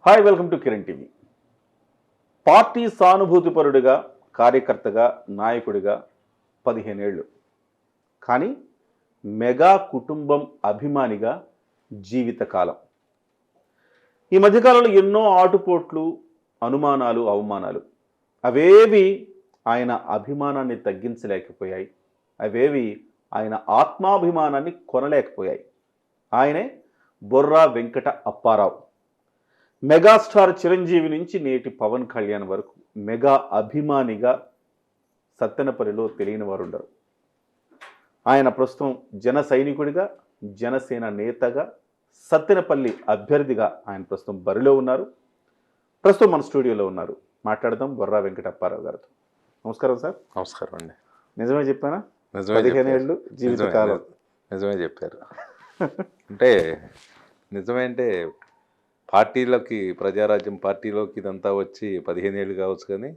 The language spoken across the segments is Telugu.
Hi, welcome to Kiran TV. Party సానుభూతిపరుడిగా, కార్యకర్తగా, నాయకుడిగా 15 ఏళ్ళు. కానీ మెగా కుటుంబం అభిమానిగా జీవితకాలం. ఈ మధ్యకాలంలో ఎన్నో ఆటుపోట్లు, అనుమానాలు, అవమానాలు అవేవి ఆయన అభిమానాన్ని తగ్గించలేకపోయాయి. అవేవి ఆయన ఆత్మాభిమానాన్ని కొనలేకపోయాయి. ఆయనే బొర్రా వెంకట అప్పారావు. మెగాస్టార్ చిరంజీవి నుంచి నేటి పవన్ కళ్యాణ్ వరకు మెగా అభిమానిగా సత్తెనపల్లిలో తెలియని వారు ఉండరు. ఆయన ప్రస్తుతం జన సైనికుడిగా, జనసేన నేతగా, సత్తెనపల్లి అభ్యర్థిగా ఆయన ప్రస్తుతం బరిలో ఉన్నారు. ప్రస్తుతం మన స్టూడియోలో ఉన్నారు. మాట్లాడదాం బొర్రా వెంకట అప్పారావు గారితో. నమస్కారం సార్. నమస్కారం అండి. నిజమే చెప్పానా? నిజమే 15 ఏళ్ళు జీవితకాలం. నిజమే చెప్పారు. అంటే నిజమే అంటే పార్టీలోకి, ప్రజారాజ్యం పార్టీలోకి ఇదంతా వచ్చి 15 ఏళ్ళు కావచ్చు, కానీ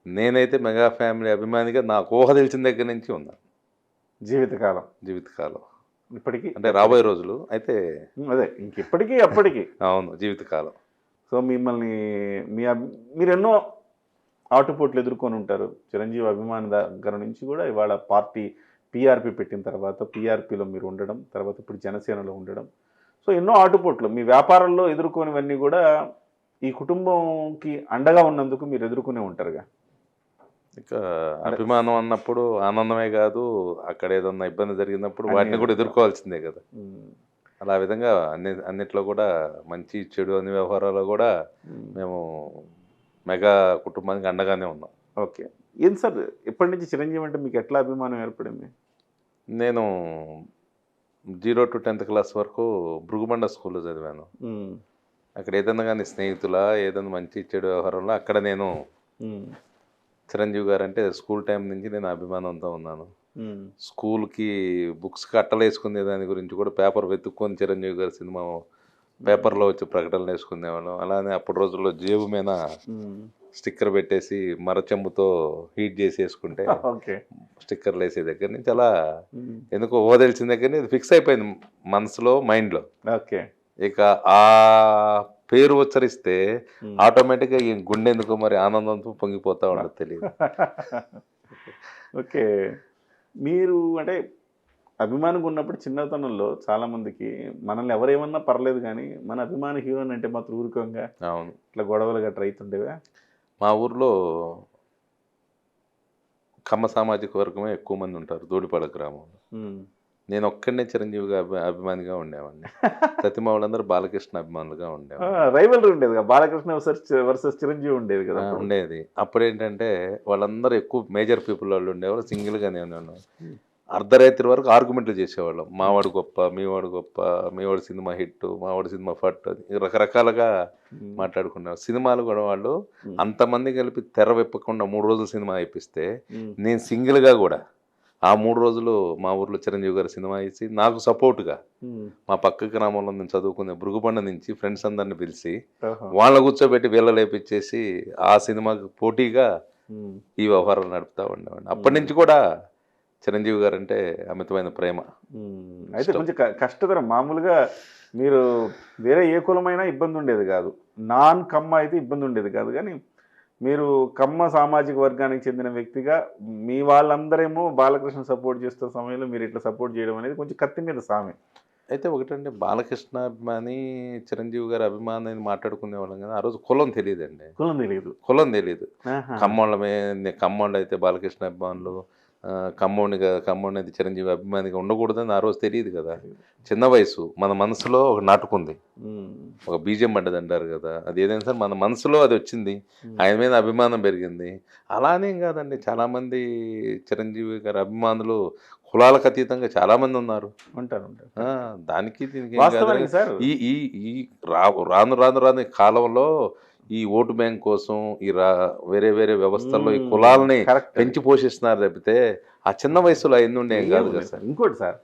నేనైతే మెగా ఫ్యామిలీ అభిమానిగా నాకు ఊహ తెలిసిన దగ్గర నుంచి ఉన్నాను. జీవితకాలం ఇప్పటికీ అంటే రాబోయే రోజులు అయితే అదే ఇంకెప్పటికీ అప్పటికి. అవును, జీవితకాలం. సో మిమ్మల్ని మీరు ఎన్నో ఆటుపోట్లు ఎదుర్కొని ఉంటారు. చిరంజీవి అభిమాని దగ్గర నుంచి కూడా ఇవాళ పార్టీ పీఆర్పీ పెట్టిన తర్వాత పీఆర్పీలో మీరు ఉండడం, తర్వాత ఇప్పుడు జనసేనలో ఉండడం. సో ఎన్నో ఆటుపోట్లు మీ వ్యాపారంలో ఎదుర్కొనివన్నీ కూడా ఈ కుటుంబంకి అండగా ఉన్నందుకు మీరు ఎదుర్కొనే ఉంటారుగా. ఇక అభిమానం అన్నప్పుడు ఆనందమే కాదు, అక్కడ ఏదన్నా ఇబ్బంది జరిగినప్పుడు వాటిని కూడా ఎదుర్కోవాల్సిందే కదా. అలా విధంగా అన్నిట్లో కూడా మంచి చెడు అన్ని వ్యవహారాల్లో కూడా మేము మెగా కుటుంబానికి అండగానే ఉన్నాం. ఓకే, ఏం సార్ ఎప్పటి నుంచి చిరంజీవి అంటే మీకు ఎట్లా అభిమానం ఏర్పడింది? నేను 0 to 10th క్లాస్ వరకు భృగుబండ స్కూల్లో చదివాను. అక్కడ ఏదన్నా కానీ స్నేహితుల ఏదైనా మంచి చెడు వ్యవహారంలో అక్కడ నేను చిరంజీవి గారు అంటే స్కూల్ టైం నుంచి నేను అభిమానంతో ఉన్నాను. స్కూల్కి బుక్స్ కట్టలు వేసుకునే దాని గురించి కూడా పేపర్ వెతుక్కొని చిరంజీవి గారి సినిమా పేపర్లో వచ్చి ప్రకటనలు వేసుకునేవాళ్ళం. అలానే అప్పటి రోజుల్లో జేబు మీద స్టిక్కర్ పెట్టేసి మరచెంబుతో హీట్ చేసి వేసుకుంటే స్టిక్కర్లు వేసే దగ్గర నుంచి అలా ఎందుకో ఓ తెలిసిన దగ్గర నుంచి ఫిక్స్ అయిపోయింది మనసులో, మైండ్లో. ఓకే, ఇక ఆ పేరు ఉచ్చరిస్తే ఆటోమేటిక్గా ఈ గుండె ఎందుకో మరి ఆనందంతో పొంగిపోతా ఉండదు, తెలియదు. ఓకే, మీరు అంటే అభిమానిగా ఉన్నప్పుడు చిన్నతనంలో చాలామందికి మనల్ని ఎవరేమన్నా పర్లేదు కానీ మన అభిమాన హీరోని అంటే మాత్రం ఊరుకోంగా. అవును, ఇట్లా గొడవలు గట్రా అవుతుండేవా? మా ఊర్లో కమ్మ సామాజిక వర్గమే ఎక్కువ మంది ఉంటారు ధూళిపాడ గ్రామంలో. నేను ఒక్కడనే చిరంజీవిగా అభిమానిగా ఉండేవాడిని. ప్రతిమ వాళ్ళందరూ బాలకృష్ణ అభిమానులుగా ఉండేవాళ్ళు. రైవల్ ఉండేది కదా, బాలకృష్ణ వర్సెస్ చిరంజీవి ఉండేది కదా. ఉండేది. అప్పుడు ఏంటంటే వాళ్ళందరూ ఎక్కువ మేజర్ పీపుల్ వాళ్ళు ఉండేవాళ్ళు, సింగిల్గానే ఉన్నాను. అర్ధరాత్రి వరకు ఆర్గ్యుమెంట్లు చేసేవాళ్ళం. మావాడు గొప్ప, మీవాడు గొప్ప, మీవాడు సినిమా హిట్, మావాడు సినిమా ఫట్ అని రకరకాలుగా మాట్లాడుకున్నారు. సినిమాలు కూడా వాళ్ళు అంతమంది కలిపి తెర విప్పకుండా 3 రోజులు సినిమా అయిపిస్తే నేను సింగిల్గా కూడా ఆ 3 రోజులు మా ఊర్లో చిరంజీవి గారి సినిమా ఇచ్చి నాకు సపోర్ట్గా మా పక్క గ్రామంలో నేను చదువుకునే భృగుబండ నుంచి ఫ్రెండ్స్ అందరిని పిలిచి వాళ్ళ కూర్చోబెట్టి వీళ్ళ లేపిచ్చేసి ఆ సినిమాకి పోటీగా ఈ వ్యవహారాలు నడుపుతూ ఉండేవాడిని. అప్పటి నుంచి కూడా చిరంజీవి గారు అంటే అమితమైన ప్రేమ. అయితే కొంచెం కష్టతరం. మామూలుగా మీరు వేరే ఏ కులమైనా ఇబ్బంది ఉండేది కాదు, నాన్ కమ్మ అయితే ఇబ్బంది ఉండేది కాదు. కానీ మీరు కమ్మ సామాజిక వర్గానికి చెందిన వ్యక్తిగా మీ వాళ్ళందరేమో బాలకృష్ణ సపోర్ట్ చేస్తున్న సమయంలో మీరు ఇట్లా సపోర్ట్ చేయడం అనేది కొంచెం కత్తి మీద సామె. అయితే ఒకటంటే బాలకృష్ణ అభిమాని, చిరంజీవి గారి అభిమాని అని మాట్లాడుకునే వాళ్ళం కదా. ఆ రోజు కులం తెలియదండి. కులం తెలియదు. కమ్మోళ్ళు అయితే బాలకృష్ణ అభిమానులు, కమ్మోడిని అయితే చిరంజీవి అభిమానిగా ఉండకూడదని ఆ రోజు తెలియదు కదా. చిన్న వయసు, మన మనసులో ఒక నాటుకుంది, ఒక బీజం పడ్డది అంటారు కదా. అది ఏదైనా సరే మన మనసులో అది వచ్చింది, ఆయన మీద అభిమానం పెరిగింది. అలానేం కాదండి, చాలామంది చిరంజీవి గారి అభిమానులు కులాలకు అతీతంగా చాలామంది ఉన్నారు, ఉంటారు. దానికి దీనికి ఈ రాను రాను రాను కాలంలో ఈ ఓటు బ్యాంక్ కోసం ఈ వేరే వేరే వ్యవస్థల్లో ఈ కులాలని పెంచి పోషిస్తున్నారు తప్పితే ఆ చిన్న వయసులో అయింది ఉండేం కాదు కదా సార్. ఇంకోటి సార్,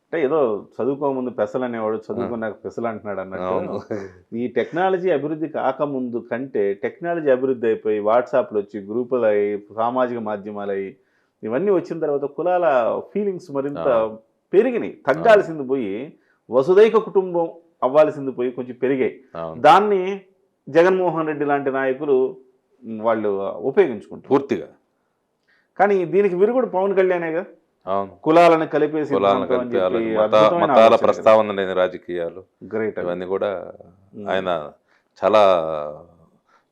అంటే ఏదో చదువుకోముందు పెసలు అనేవాడు, చదువుకున్నాక పెసలు అంటున్నాడు అన్నట్టు. ఈ టెక్నాలజీ అభివృద్ధి కాకముందు కంటే టెక్నాలజీ అభివృద్ధి అయిపోయి వాట్సాప్లు వచ్చి గ్రూపులు అయ్యి సామాజిక మాధ్యమాలు అయ్యి ఇవన్నీ వచ్చిన తర్వాత కులాల ఫీలింగ్స్ మరింత పెరిగినాయి. తగ్గాల్సింది పోయి వసుదైక కుటుంబం అవ్వాల్సింది పోయి కొంచెం పెరిగాయి. దాన్ని జగన్మోహన్ రెడ్డి లాంటి నాయకులు వాళ్ళు ఉపయోగించుకుంటారు పూర్తిగా. కానీ దీనికి విరుగుడు పవన్ కళ్యాణే కదా. అవును, కులాలను కలిపేసి కులాలను కలిపి మతాల ప్రస్తావన లేని రాజకీయాలు, గ్రేట్ ఇవన్నీ కూడా ఆయన చాలా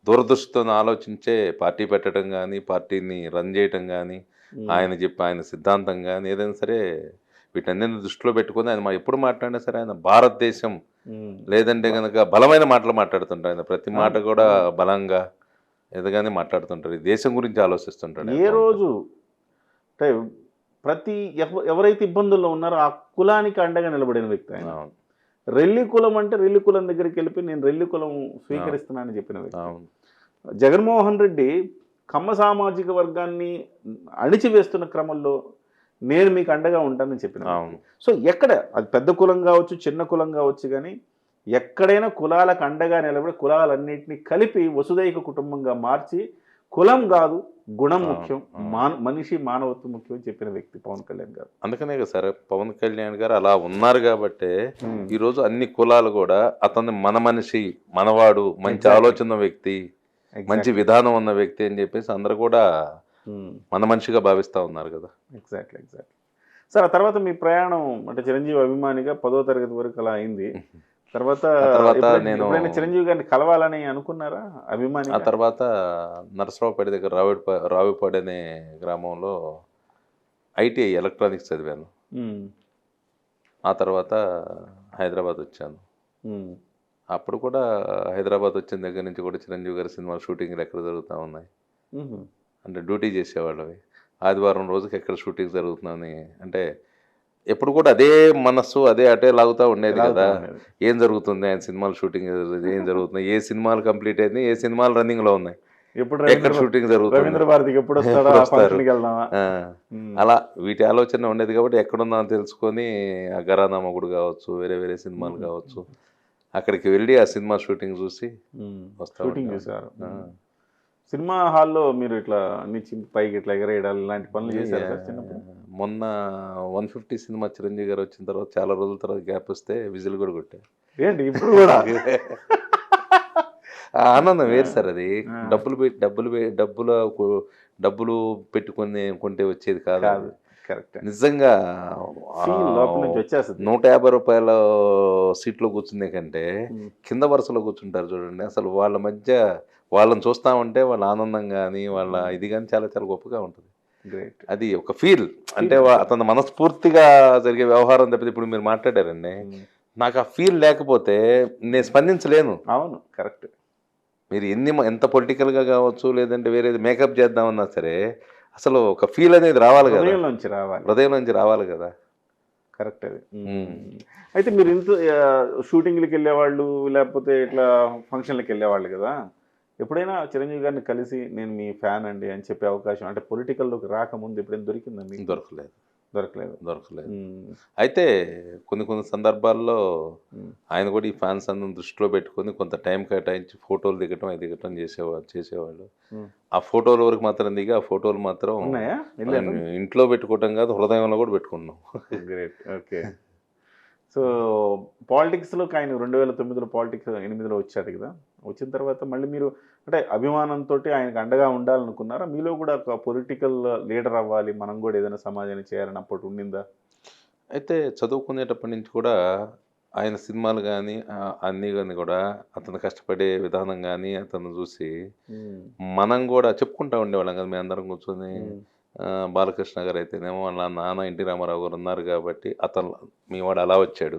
దూరదృష్టితో ఆలోచించే పార్టీ పెట్టడం కానీ, పార్టీని రన్ చేయటం కానీ, ఆయన సిద్ధాంతం కానీ ఏదైనా సరే వీటన్నిటిని దృష్టిలో పెట్టుకుని ఆయన ఎప్పుడు మాట్లాడినా సరే ఆయన భారతదేశం లేదంటే కనుక బలమైన మాటలు మాట్లాడుతుంటారు. ఆయన ప్రతి మాట కూడా బలంగా ఎదగానే మాట్లాడుతుంటారు. ఈ దేశం గురించి ఆలోచిస్తుంటాడు. ఏ రోజు అంటే ప్రతి ఎవరైతే ఇబ్బందుల్లో ఉన్నారో ఆ కులానికి అండగా నిలబడిన వ్యక్తి ఆయన. రెల్లి కులం అంటే రెల్లి కులం దగ్గరికి వెళ్ళిపోయి నేను రెల్లి కులం స్వీకరిస్తున్నానని చెప్పిన వ్యక్తి. జగన్మోహన్ రెడ్డి కమ్మ సామాజిక వర్గాన్ని అణిచివేస్తున్న క్రమంలో నేను మీకు అండగా ఉంటానని చెప్పిన. సో ఎక్కడ అది పెద్ద కులం కావచ్చు, చిన్న కులం కావచ్చు, కానీ ఎక్కడైనా కులాలకు అండగా నిలబడి కులాలన్నింటినీ కలిపి వసుదైక కుటుంబంగా మార్చి కులం కాదు గుణం ముఖ్యం, మనిషి మానవత్వం ముఖ్యం అని చెప్పిన వ్యక్తి పవన్ కళ్యాణ్ గారు. అందుకనే కదా సార్ పవన్ కళ్యాణ్ గారు అలా ఉన్నారు కాబట్టి ఈరోజు అన్ని కులాలు కూడా అతన్ని మన మనిషి, మనవాడు, మంచి ఆలోచన వ్యక్తి, మంచి విధానం ఉన్న వ్యక్తి అని చెప్పేసి అందరూ కూడా మన మనిషిగా భావిస్తూ ఉన్నారు కదా. ఎగ్జాక్ట్లీ. సార్ ఆ తర్వాత మీ ప్రయాణం అంటే చిరంజీవి అభిమానిగా 10వ తరగతి వరకు అలా అయింది. తర్వాత నేను చిరంజీవి గారిని కలవాలని అనుకున్నారా అభిమాని? ఆ తర్వాత నరసరావుపేట దగ్గర రావిపాడు అనే గ్రామంలో ఐటీఐ ఎలక్ట్రానిక్స్ చదివాను. ఆ తర్వాత హైదరాబాద్ వచ్చాను. అప్పుడు కూడా హైదరాబాద్ వచ్చిన దగ్గర నుంచి కూడా చిరంజీవి గారి సినిమా షూటింగ్లు ఎక్కడ జరుగుతూ ఉన్నాయి అంటే డ్యూటీ చేసేవాళ్ళవి. ఆదివారం రోజుకి ఎక్కడ షూటింగ్ జరుగుతుందని అంటే ఎప్పుడు కూడా అదే మనస్సు అదే అటే లాగుతూ ఉండేది కదా. ఏం జరుగుతుంది, ఆయన సినిమాలు షూటింగ్ ఏం జరుగుతున్నాయి, ఏ సినిమాలు కంప్లీట్ అయింది, ఏ సినిమాలు రన్నింగ్ లో ఉన్నాయి, ఎక్కడ షూటింగ్ జరుగుతుంది, అలా వీటి ఆలోచన ఉండేది. కాబట్టి ఎక్కడున్నా తెలుసుకొని ఆ ఘరానా మొగుడు కావచ్చు, వేరే వేరే సినిమాలు కావచ్చు, అక్కడికి వెళ్ళి ఆ సినిమా షూటింగ్ చూసి షూటింగ్ చూసారు. సినిమా హాల్లో మీరు ఇట్లా అన్ని పైకి ఇట్లా ఎగరేయడాలు ఇలాంటి పనులు చేశారు చిన్నప్పుడు? మొన్న 150 సినిమా చిరంజీవి గారు వచ్చిన తర్వాత చాలా రోజుల తర్వాత గ్యాప్ వస్తే విజిల్ కూడా కొట్టారు. ఏంటి ఇప్పుడు కూడా? ఆనందం వేరు సార్ అది. డబ్బులు పెట్టుకుని కొంటే వచ్చేది కాదు. నిజంగా 150 రూపాయల సీట్లో కూర్చునే కంటే కింద వరుసలో కూర్చుంటారు చూడండి, అసలు వాళ్ళ మధ్య వాళ్ళని చూస్తా ఉంటే వాళ్ళ ఆనందం కానీ వాళ్ళ ఇది కానీ చాలా చాలా గొప్పగా ఉంటుంది. అది ఒక ఫీల్ అంటే అతను మనస్ఫూర్తిగా జరిగే వ్యవహారం తప్పితే ఇప్పుడు మీరు మాట్లాడారండి, నాకు ఆ ఫీల్ లేకపోతే నేను స్పందించలేను. అవును, కరెక్ట్. మీరు ఎంత పొలిటికల్గా కావచ్చు లేదంటే వేరేది మేకప్ చేద్దామన్నా సరే అసలు ఒక ఫీల్ అనేది రావాలి కదా, హృదయం నుంచి రావాలి కదా. కరెక్ట్. అది అయితే మీరు ఇంత షూటింగ్లకి వెళ్ళేవాళ్ళు లేకపోతే ఇట్లా ఫంక్షన్లకు వెళ్ళేవాళ్ళు కదా, ఎప్పుడైనా చిరంజీవి గారిని కలిసి నేను మీ ఫ్యాన్ అండి అని చెప్పే అవకాశం అంటే పొలిటికల్లోకి రాకముందు ఎప్పుడైనా దొరికిందండి? దొరకలేదు. అయితే కొన్ని సందర్భాల్లో ఆయన కూడా ఈ ఫ్యాన్స్ అందరం దృష్టిలో పెట్టుకొని కొంత టైం కేటాయించి ఫోటోలు దిగటం చేసేవాళ్ళు. ఆ ఫోటోల వరకు మాత్రం దిగి ఆ ఫోటోలు మాత్రం ఇంట్లో పెట్టుకోవటం కాదు, హృదయంలో కూడా పెట్టుకున్నాం. గ్రేట్. ఓకే. సో పాలిటిక్స్లోకి ఆయన 2009లో పాలిటిక్స్ 8లో వచ్చాడు కదా, వచ్చిన తర్వాత మళ్ళీ మీరు అంటే అభిమానంతో ఆయనకు అండగా ఉండాలనుకున్నారా? మీలో కూడా ఒక పొలిటికల్ లీడర్ అవ్వాలి, మనం కూడా ఏదైనా సమాజాన్ని చేయాలని అప్పటి ఉండిందా? అయితే చదువుకునేటప్పటి నుంచి కూడా ఆయన సినిమాలు కానీ అన్నీ కానీ కూడా అతను కష్టపడే విధానం కానీ అతను చూసి మనం కూడా చెప్పుకుంటూ ఉండేవాళ్ళం కదా. మేము అందరం కూర్చొని బాలకృష్ణ గారు అయితేనేమో వాళ్ళ నాన్న ఎన్టీ రామారావు గారు ఉన్నారు కాబట్టి అతను మీవాడు అలా వచ్చాడు,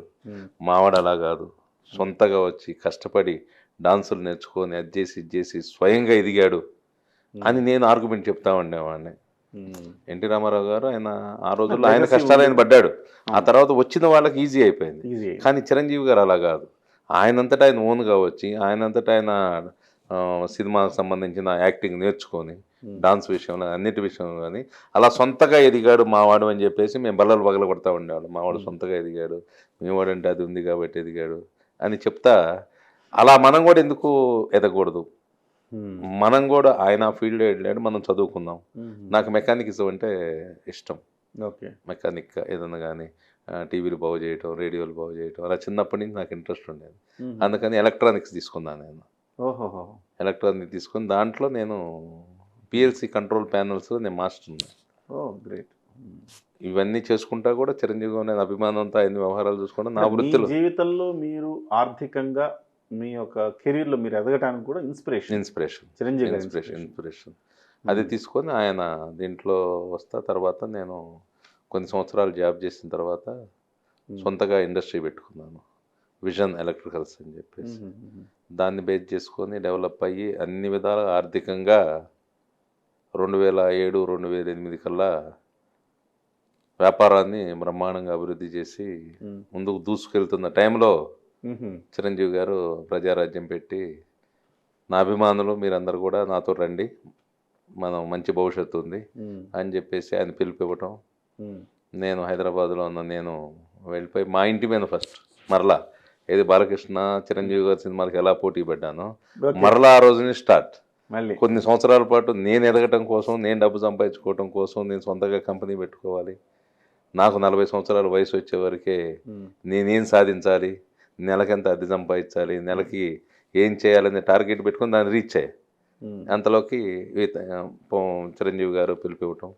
మావాడు అలా కాదు, సొంతగా వచ్చి కష్టపడి డాన్సులు నేర్చుకొని అది చేసి స్వయంగా ఎదిగాడు అని నేను ఆర్గ్యుమెంట్ చెప్తా ఉండేవాడిని. ఎన్టీ రామారావు గారు ఆయన ఆ రోజుల్లో ఆయన కష్టాలు ఆయన పడ్డాడు, ఆ తర్వాత వచ్చిన వాళ్ళకి ఈజీ అయిపోయింది. కానీ చిరంజీవి గారు అలా కాదు, ఆయనంతటా ఆయన ఓన్గా వచ్చి ఆయనంతటా ఆయన సినిమాకు సంబంధించిన యాక్టింగ్ నేర్చుకొని డాన్స్ విషయంలో అన్నిటి విషయంలో కానీ అలా సొంతగా ఎదిగాడు మావాడు అని చెప్పేసి మేము బల్లలు పగల కొడతా ఉండేవాడు. మావాడు సొంతగా ఎదిగాడు, మేవాడు అంటే అది ఉంది కాబట్టి ఎదిగాడు అని చెప్తా. అలా మనం కూడా ఎందుకు ఎదగకూడదు, మనం కూడా ఆయన ఫీల్డ్లో వెళ్ళాడు, మనం చదువుకుందాం. నాకు మెకానిక్స్ అంటే ఇష్టం. ఓకే. మెకానిక్ ఏదన్నా కానీ టీవీలు బాగు చేయటం, రేడియోలు బాగు చేయటం అలా చిన్నప్పటి నుంచి నాకు ఇంట్రెస్ట్ ఉండేది. అందుకని ఎలక్ట్రానిక్స్ తీసుకున్నాను నేను. ఓహోహో. ఎలక్ట్రానిక్ తీసుకొని దాంట్లో నేను పిఎల్సి కంట్రోల్ ప్యానల్స్లో నేను మాస్టర్ ఉన్నాను. ఓ గ్రేట్. ఇవన్నీ చేసుకుంటా కూడా చిరంజీవి నేను అభిమానంతో ఆయన వ్యవహారాలు చూసుకుంటా నా మీ వృత్తిలో జీవితంలో మీరు ఆర్థికంగా మీ యొక్క కెరీర్లో మీరు ఎదగటానికి కూడా ఇన్స్పిరేషన్ ఇన్స్పిరేషన్ చిరంజీవి గారి ఇన్స్పిరేషన్ inspiration. ఇన్స్పిరేషన్ అది తీసుకొని ఆయన దీంట్లో వస్తా. తర్వాత నేను కొన్ని సంవత్సరాలు జాబ్ చేసిన తర్వాత సొంతగా ఇండస్ట్రీ పెట్టుకున్నాను, విజన్ ఎలక్ట్రికల్స్ అని చెప్పేసి. దాన్ని బేస్ చేసుకొని డెవలప్ అయ్యి అన్ని విధాల ఆర్థికంగా 2007, 2008 కల్లా వ్యాపారాన్ని బ్రహ్మాండంగా అభివృద్ధి చేసి ముందుకు దూసుకెళ్తున్న టైంలో చిరంజీవి గారు ప్రజారాజ్యం పెట్టి, నా అభిమానులు మీరందరూ కూడా నాతో రండి, మనం మంచి భవిష్యత్తు ఉంది అని చెప్పేసి ఆయన పిలిపివ్వటం. నేను హైదరాబాద్లో ఉన్న నేను వెళ్ళిపోయి మా ఇంటి మీద ఫస్ట్ మరలా ఏది బాలకృష్ణ చిరంజీవి గారి సినిమాలకు ఎలా పోటీ పడ్డానో మరలా ఆ రోజుని స్టార్ట్. మళ్ళీ కొన్ని సంవత్సరాల పాటు నేను ఎదగటం కోసం, నేను డబ్బు సంపాదించుకోవటం కోసం నేను సొంతంగా కంపెనీ పెట్టుకోవాలి. నాకు 40 సంవత్సరాల వయసు వచ్చే వరకే నేనేం సాధించాలి, నెలకెంత అద్దె సంపాదించాలి, నెలకి ఏం చేయాలనే టార్గెట్ పెట్టుకొని దాన్ని రీచ్ అయ్యాయి. అంతలోకి చిరంజీవి గారు పిలిపివ్వటం,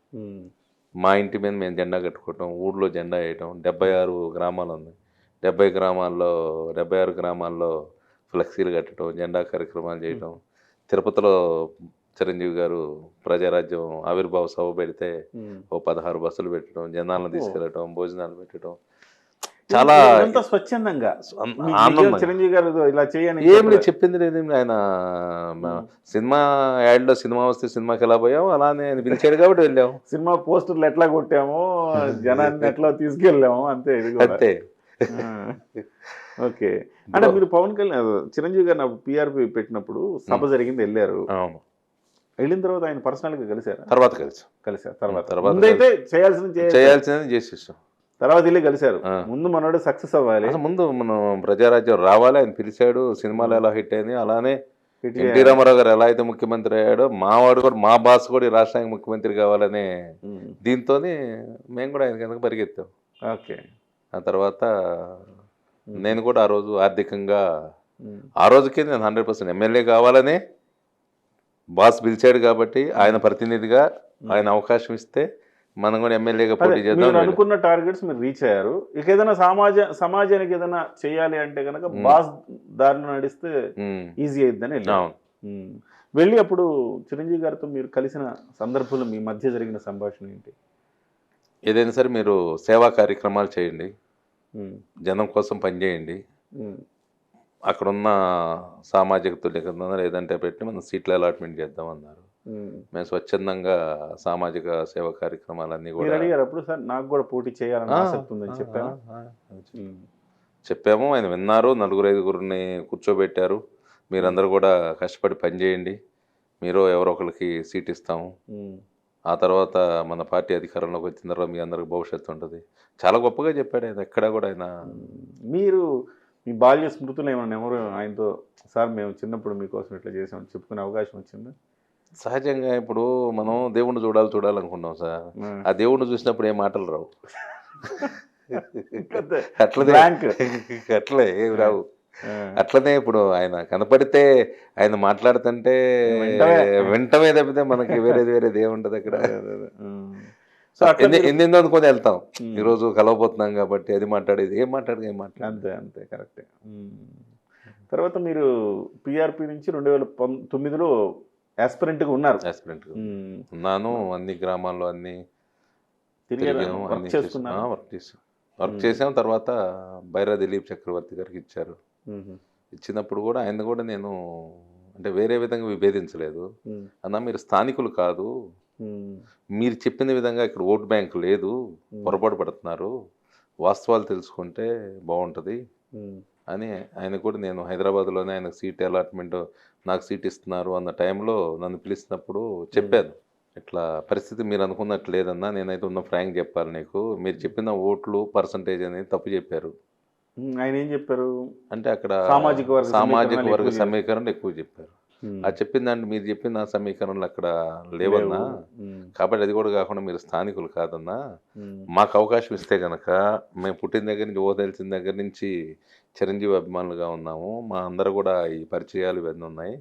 మా ఇంటి మీద మేము జెండా కట్టుకోవటం, ఊళ్ళో జెండా వేయటం. 76 గ్రామాలు ఉన్నాయి, 76 గ్రామాల్లో ఫ్లెక్సీలు కట్టడం, జెండా కార్యక్రమాలు చేయటం. తిరుపతిలో చిరంజీవి గారు ప్రజారాజ్యం ఆవిర్భావ సభ పెడితే ఓ 16 బస్సులు పెట్టడం, జనాలను తీసుకెళ్ళటం, భోజనాలు పెట్టడం, చాలా స్వచ్ఛందంగా ఆనందం. చిరంజీవి గారు ఇలా చేయని ఏం లేదు, చెప్పింది లేదు. ఆయన సినిమా యాడ్లో సినిమా వస్తే సినిమాకి ఎలా పోయాము అలానే ఆయన పిలిచాడు కాబట్టి వెళ్ళాము. సినిమా పోస్టర్లు ఎట్లా కొట్టామో, జనాన్ని ఎట్లా తీసుకెళ్ళాము, అంతే. అంతే. ఓకే. అంటే మీరు పవన్ కళ్యాణ్ చిరంజీవి గారు నాకు పిఆర్పి పెట్టినప్పుడు సభ జరిగింది, వెళ్ళారు. అవును. వెళ్ళిన తర్వాత ఆయన పర్సనల్ గా కలిసారు? తర్వాత కలిసారు. చేయాల్సిందని చేసేసాం. తర్వాత వెళ్ళి కలిసారు. ముందు మనోడు సక్సెస్ అవ్వాలి, ముందు మనం ప్రజారాజ్యం రావాలి. ఆయన పిలిచాడు, సినిమాలు ఎలా హిట్ అయింది అలానే ఎన్టీ రామారావు గారు ఎలా అయితే ముఖ్యమంత్రి అయ్యాడో మావాడు కూడా, మా బాస్ కూడా ఈ రాష్ట్రానికి ముఖ్యమంత్రి కావాలనే దీంతో మేము కూడా ఆయన కనుక పరిగెత్తాం. ఓకే. ఆ తర్వాత నేను కూడా ఆ రోజు ఆర్థికంగా ఆ రోజుకే నేను 100% ఎమ్మెల్యే కావాలనే బాస్ పిలిచాడు కాబట్టి ఆయన ప్రతినిధిగా ఆయన అవకాశం ఇస్తే మనం కూడా ఎమ్మెల్యేగా పోటీ చేద్దాం అనుకున్న టార్గెట్స్ మీరు రీచ్ అయ్యారు. ఇక ఏదైనా సమాజానికి ఏదైనా చేయాలి అంటే కనుక బాస్ దారిలో నడిస్తే ఈజీ అయిద్దని వెళ్ళి అప్పుడు చిరంజీవి గారితో మీరు కలిసిన సందర్భంలో మీ మధ్య జరిగిన సంభాషణ ఏంటి? ఏదైనా సరే మీరు సేవా కార్యక్రమాలు చేయండి, జనం కోసం పనిచేయండి, అక్కడున్న సామాజిక తుల్యకరణ లేదంటే పెట్టి మనం సీట్లు అలాట్మెంట్ చేద్దామన్నారు. మేము స్వచ్ఛందంగా సామాజిక సేవా కార్యక్రమాలన్నీ కూడా అడిగారు అప్పుడు. సార్ నాకు కూడా పోటీ చేయాలని ఆసక్తి ఉందని చెప్పాము. ఆయన విన్నారు, 4-5 కూర్చోబెట్టారు. మీరందరూ కూడా కష్టపడి పనిచేయండి, మీరు ఎవరో ఒకరికి సీట్ ఇస్తాము, ఆ తర్వాత మన పార్టీ అధికారంలోకి వచ్చిన తర్వాత మీ అందరికి భవిష్యత్తు ఉంటుంది. చాలా గొప్పగా చెప్పాడు ఆయన. ఎక్కడ కూడా ఆయన మీరు మీ బాల్య స్మృతులు ఏమన్నా ఎవరు ఆయనతో సార్ మేము చిన్నప్పుడు మీకోసం ఇట్లా చేసామని చెప్పుకునే అవకాశం వచ్చిందా? సహజంగా ఇప్పుడు మనం దేవుణ్ణి చూడాలనుకున్నాం సార్, ఆ దేవుణ్ణి చూసినప్పుడు ఏం మాటలు రావు. అట్లే ఏం రావు. అట్లనే ఇప్పుడు ఆయన కనపడితే ఆయన మాట్లాడుతుంటే వెంటనే తప్పితే మనకి వేరేది ఏముంటది అక్కడ. ఎన్నెందో అనుకొని వెళ్తాం, ఈరోజు కలవబోతున్నాం కాబట్టి అది మాట్లాడేది ఏం మాట్లాడదు. అంతే కరెక్టే. తర్వాత మీరు పిఆర్పి నుంచి 2009లో యాస్పిరెంట్గా ఉన్నారు. ఉన్నాను, అన్ని గ్రామాల్లో అన్ని వర్క్ చేసాం. తర్వాత బైరా దిలీప్ చక్రవర్తి గారికి ఇచ్చారు. ఇచ్చినప్పుడు కూడా ఆయన కూడా నేను అంటే వేరే విధంగా విభేదించలేదు. అన్న మీరు స్థానికులు కాదు, మీరు చెప్పిన విధంగా ఇక్కడ ఓట్ బ్యాంక్ లేదు, పొరపాటు పడుతున్నారు, వాస్తవాలు తెలుసుకుంటే బాగుంటుంది అని ఆయన కూడా నేను హైదరాబాద్లోనే ఆయన సీట్ అలాట్మెంట్ నాకు సీట్ ఇస్తున్నారు అన్న టైంలో నన్ను పిలిచినప్పుడు చెప్పాను, ఇట్లా పరిస్థితి మీరు అనుకున్నట్లు లేదన్నా, నేనైతే ఉన్న ఫ్రాంక్ చెప్పాలి నీకు, మీరు చెప్పిన ఓట్లు పర్సంటేజ్ అనేది తప్పు చెప్పారు. ఆయన ఏం చెప్పారు అంటే అక్కడ సామాజిక వర్గ సమీకరణ ఎక్కువ చెప్పారు. అది చెప్పిన దాంట్లో మీరు చెప్పిన సమీకరణలు అక్కడ లేవన్నా, కాబట్టి అది కూడా కాకుండా మీరు స్థానికులు కాదన్నా, మాకు అవకాశం ఇస్తే కనుక మేము పుట్టిన దగ్గర నుంచి తెలిసిన దగ్గర నుంచి చిరంజీవి అభిమానులుగా ఉన్నాము, మా అందరూ కూడా ఈ పరిచయాలు ఇవన్నీ ఉన్నాయి,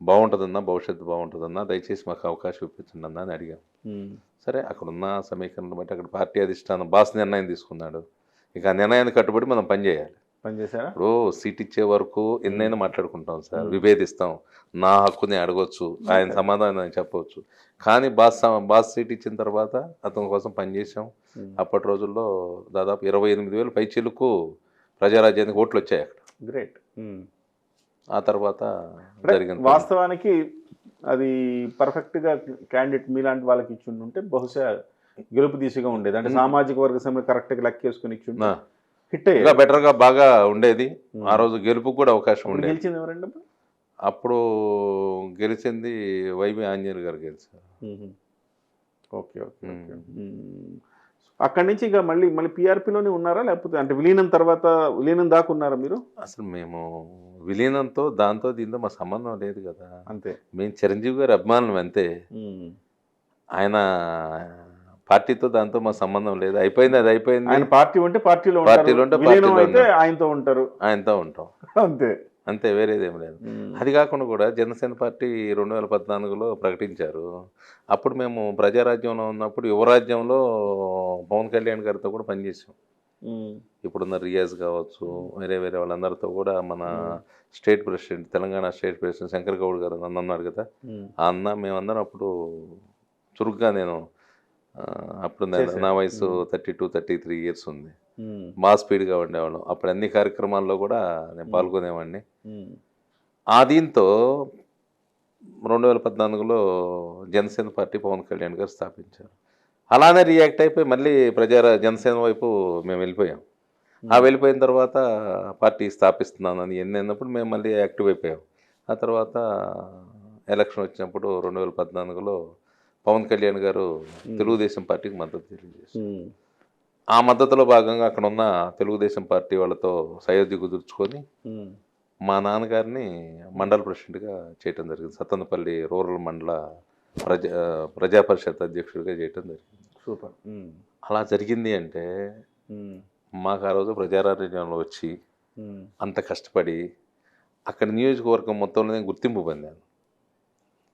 బాగుంటుందన్నా, భవిష్యత్తు బాగుంటుందన్నా, దయచేసి మాకు అవకాశం ఇప్పించండి అన్నా అని అడిగాం. సరే అక్కడున్న సమీకరణను బట్టి అక్కడ పార్టీ అధిష్టానం బాస్ నిర్ణయం తీసుకున్నాడు, ఇక ఆ నిర్ణయాన్ని కట్టుబడి మనం పనిచేయాలి. పనిచేశారా? ఇప్పుడు సీట్ ఇచ్చే వరకు ఎన్నైనా మాట్లాడుకుంటాం సార్, విభేదిస్తాం, నా హక్కుని అడగొచ్చు, ఆయన సమాధానం చెప్పవచ్చు, కానీ బాస్ సీట్ ఇచ్చిన తర్వాత అతని కోసం పనిచేసాం. అప్పటి రోజుల్లో దాదాపు 28,000 పైచిలుకు ప్రజారాజ్యానికి ఓట్లు వచ్చాయి అక్కడ. గ్రేట్. ఆ తర్వాత జరిగింది. వాస్తవానికి అది పర్ఫెక్ట్గా క్యాండిడేట్ మీలాంటి వాళ్ళకి ఇచ్చి ఉంటే బహుశా గెలుపు దిశగా ఉండేది. అంటే సామాజిక వర్గ సభ్యులు కరెక్ట్గా లెక్కేసుకుని ఇచ్చి హిట్ ఇంకా బెటర్గా బాగా ఉండేది. ఆ రోజు గెలుపుకు కూడా అవకాశం ఉండేది. గెలిచింది ఎవరండి అప్పుడు? గెలిచింది వైవి ఆంజనేయులు గారు గెలిచారు. Okay okay. అక్కడి నుంచి ఇక మళ్ళీ పీఆర్పీలోనే ఉన్నారా, లేకపోతే అంటే విలీనం దాకా ఉన్నారా మీరు? అసలు మేము విలీనంతో దాంతో దీంతో మా సంబంధం లేదు కదా. అంతే, మేము చిరంజీవి గారి అభిమానులు అంతే. ఆయన పార్టీతో దాంతో మా సంబంధం లేదు, అయిపోయింది, అది అయిపోయింది. ఆయన పార్టీ ఉంటే పార్టీలో అయితే ఆయనతో ఉంటారు, ఆయనతో ఉంటాం అంతే అంతే, వేరేదేం లేదు. అది కాకుండా కూడా జనసేన పార్టీ 2014లో ప్రకటించారు. అప్పుడు మేము ప్రజారాజ్యంలో ఉన్నప్పుడు యువరాజ్యంలో పవన్ కళ్యాణ్ గారితో కూడా పనిచేసాం. ఇప్పుడున్న రియాజ్ కావచ్చు, వేరే వాళ్ళందరితో కూడా మన state president, Telangana state president Shankar Goud గారు నన్ను అన్నాడు కదా, ఆ అన్న మేమందరం అప్పుడు చురుగ్గా, నేను అప్పుడు నా వయసు 32-33 ఇయర్స్ ఉంది, మా స్పీడ్గా ఉండేవాళ్ళం. అప్పుడు అన్ని కార్యక్రమాల్లో కూడా నేను పాల్గొనేవాడిని. ఆ దీంతో 2014లో జనసేన పార్టీ పవన్ కళ్యాణ్ గారు స్థాపించారు. అలానే రియాక్ట్ అయిపోయి మళ్ళీ జనసేన వైపు మేము వెళ్ళిపోయాం. వెళ్ళిపోయిన తర్వాత పార్టీ స్థాపిస్తున్నానని అన్నప్పుడు మేము మళ్ళీ యాక్టివ్ అయిపోయాం. ఆ తర్వాత ఎలక్షన్ వచ్చినప్పుడు 2014లో పవన్ కళ్యాణ్ గారు తెలుగుదేశం పార్టీకి మద్దతు తెలియజేశారు. ఆ మద్దతులో భాగంగా అక్కడ ఉన్న తెలుగుదేశం పార్టీ వాళ్ళతో సయోధ్య కుదుర్చుకొని మా నాన్నగారిని మండల ప్రెసిడెంట్గా చేయటం జరిగింది. సత్తన్నపల్లి రూరల్ మండల ప్రజా పరిషత్ అధ్యక్షుడిగా చేయటం జరిగింది. సూపర్. అలా జరిగింది అంటే మాకు ఆ రోజు ప్రజారాజ్యంలో వచ్చి అంత కష్టపడి అక్కడ నియోజకవర్గం మొత్తంలో నేను గుర్తింపు పొందాను.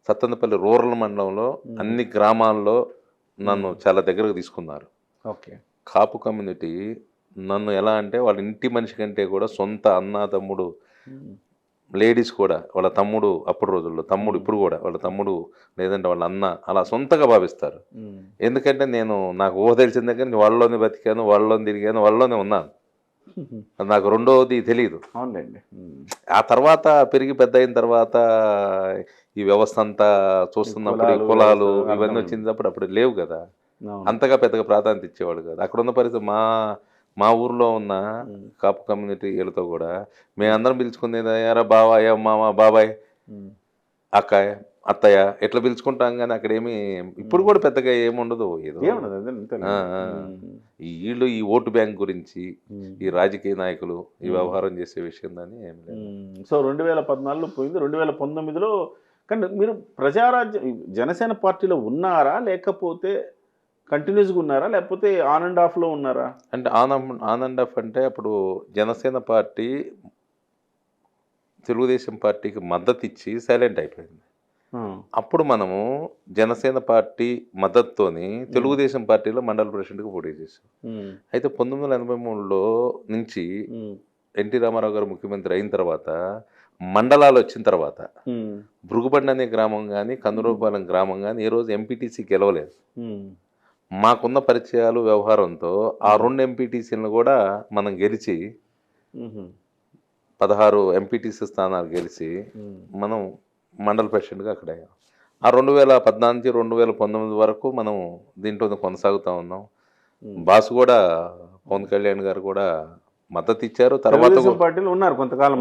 సత్తన్నపల్లి రూరల్ మండలంలో అన్ని గ్రామాల్లో నన్ను చాలా దగ్గరకు తీసుకున్నారు. ఓకే. కాపు కమ్యూనిటీ నన్ను ఎలా అంటే వాళ్ళ ఇంటి మనిషి కంటే కూడా సొంత అన్న తమ్ముడు, లేడీస్ కూడా వాళ్ళ తమ్ముడు, అప్పుడు రోజుల్లో తమ్ముడు, ఇప్పుడు కూడా వాళ్ళ తమ్ముడు లేదంటే వాళ్ళ అన్న, అలా సొంతగా భావిస్తారు. ఎందుకంటే నాకు ఊహ తెలిసిన దగ్గర నుంచి వాళ్ళలోనే బతికాను, వాళ్ళలోనే తిరిగాను, వాళ్ళలోనే ఉన్నాను. నాకు రెండోది తెలియదు. అవునండి. ఆ తర్వాత పెరిగి పెద్ద అయిన తర్వాత ఈ వ్యవస్థ అంతా చూస్తున్నప్పుడు ఈ కులాలు ఇవన్నీ వచ్చినప్పుడు అప్పుడు లేవు కదా, అంతగా పెద్దగా ప్రాధాన్యత ఇచ్చేవాడు కదా. అక్కడున్న పరిస్థితి మా ఊర్లో ఉన్న కాపు కమ్యూనిటీ వీళ్ళతో కూడా మేమందరం పిలుచుకునేది యారా బావయ్య, మామ, బాబాయ్, అక్కయ్య, అత్తయ్య ఎట్లా పిలుచుకుంటాం. కానీ అక్కడ ఇప్పుడు కూడా పెద్దగా ఏముండదు. ఏదో వీళ్ళు ఈ ఓటు బ్యాంక్ గురించి, ఈ రాజకీయ నాయకులు ఈ వ్యవహారం చేసే విషయం దాన్ని ఏమి లేదు. సో 2014లో పోయింది. 2019లో కానీ మీరు జనసేన పార్టీలో ఉన్నారా, లేకపోతే కంటిన్యూస్గా ఉన్నారా, లేకపోతే ఆన్ అండ్ ఆఫ్లో ఉన్నారా? అంటే ఆన్ అండ్ ఆఫ్ అంటే అప్పుడు జనసేన పార్టీ తెలుగుదేశం పార్టీకి మద్దతు ఇచ్చి సైలెంట్ అయిపోయింది. అప్పుడు మనము జనసేన పార్టీ మద్దతుతోని తెలుగుదేశం పార్టీలో మండల ప్రెసిడెంట్గా పోటీ చేశాం. అయితే 1983లో నుంచి ఎన్టీ రామారావు గారు ముఖ్యమంత్రి అయిన తర్వాత మండలాలు వచ్చిన తర్వాత భృగుబండి అనే గ్రామం కానీ కందురూపాలెం గ్రామం కానీ ఏ రోజు ఎంపీటీసీ గెలవలేదు. మాకున్న పరిచయాలు వ్యవహారంతో ఆ 2 ఎంపీటీసీలను కూడా మనం గెలిచి 16 ఎంపీటీసీ స్థానాలు గెలిచి మనం మండల ప్రెసిడెంట్గా అక్కడ అయ్యాం. ఆ 2014 నుంచి 2019 వరకు మనం దీంట్లో కొనసాగుతూ ఉన్నాం. బాసు కూడా పవన్ కళ్యాణ్ గారు కూడా మద్దతు ఇచ్చారు. తర్వాత కొంతకాలం ఉన్నారు. కొంతకాలం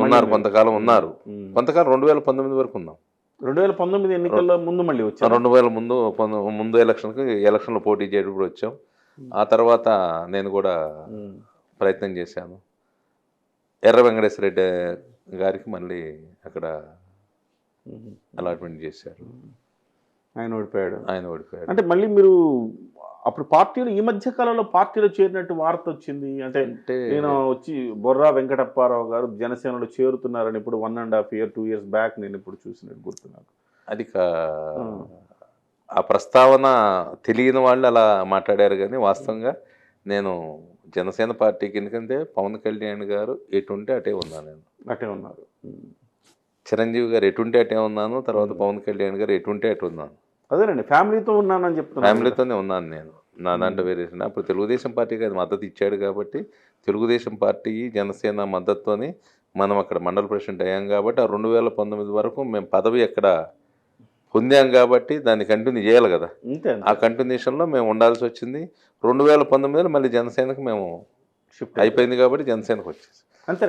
2019 వరకు ఉన్నాం. 2019 ఎన్నికల్లో ముందు మళ్ళీ వచ్చాం. 2000 ముందు ఎలక్షన్లో పోటీ చేయడం వచ్చాం. ఆ తర్వాత నేను కూడా ప్రయత్నం చేశాను. ఎర్ర వెంకటేశ్వర రెడ్డి గారికి మళ్ళీ అక్కడ అలాట్మెంట్ చేశారు. ఆయన ఓడిపోయాడు. అంటే మళ్ళీ మీరు అప్పుడు పార్టీలో ఈ మధ్య కాలంలో పార్టీలో చేరినట్టు వార్త వచ్చింది. అంటే నేను వచ్చి బొర్రా వెంకటప్పారావు గారు జనసేనలో చేరుతున్నారని ఇప్పుడు 1.5 year 2 years బ్యాక్ నేను ఇప్పుడు చూసినట్టు గుర్తున్నాను. అది ఆ ప్రస్తావన తెలియని వాళ్ళు అలా మాట్లాడారు, కానీ వాస్తవంగా నేను జనసేన పార్టీకి, ఎందుకంటే పవన్ కళ్యాణ్ గారు ఎటుంటే అటే ఉన్నాను. నేను అటే ఉన్నారు. చిరంజీవి గారు ఎటుంటే అటే ఉన్నాను, తర్వాత పవన్ కళ్యాణ్ గారు ఎటుంటే అటు ఉన్నాను. అదేనండి, ఫ్యామిలీతో ఉన్నానని చెప్తున్నాను. ఫ్యామిలీతోనే ఉన్నాను నేను. నా దాంట్లో వేరియేషన్ అప్పుడు తెలుగుదేశం పార్టీకి అది మద్దతు ఇచ్చాడు కాబట్టి, తెలుగుదేశం పార్టీ జనసేన మద్దతుతోని మనం అక్కడ మండల ప్రెసిడెంట్ అయ్యాం కాబట్టి, ఆ 2019 వరకు మేము పదవి ఎక్కడ పొందాం కాబట్టి దాన్ని కంటిన్యూ చేయాలి కదా. ఆ కంటిన్యూషన్లో మేము ఉండాల్సి వచ్చింది. 2019లో మళ్ళీ జనసేనకు మేము షిఫ్ట్ అయిపోయింది కాబట్టి జనసేనకు వచ్చేసి అంతే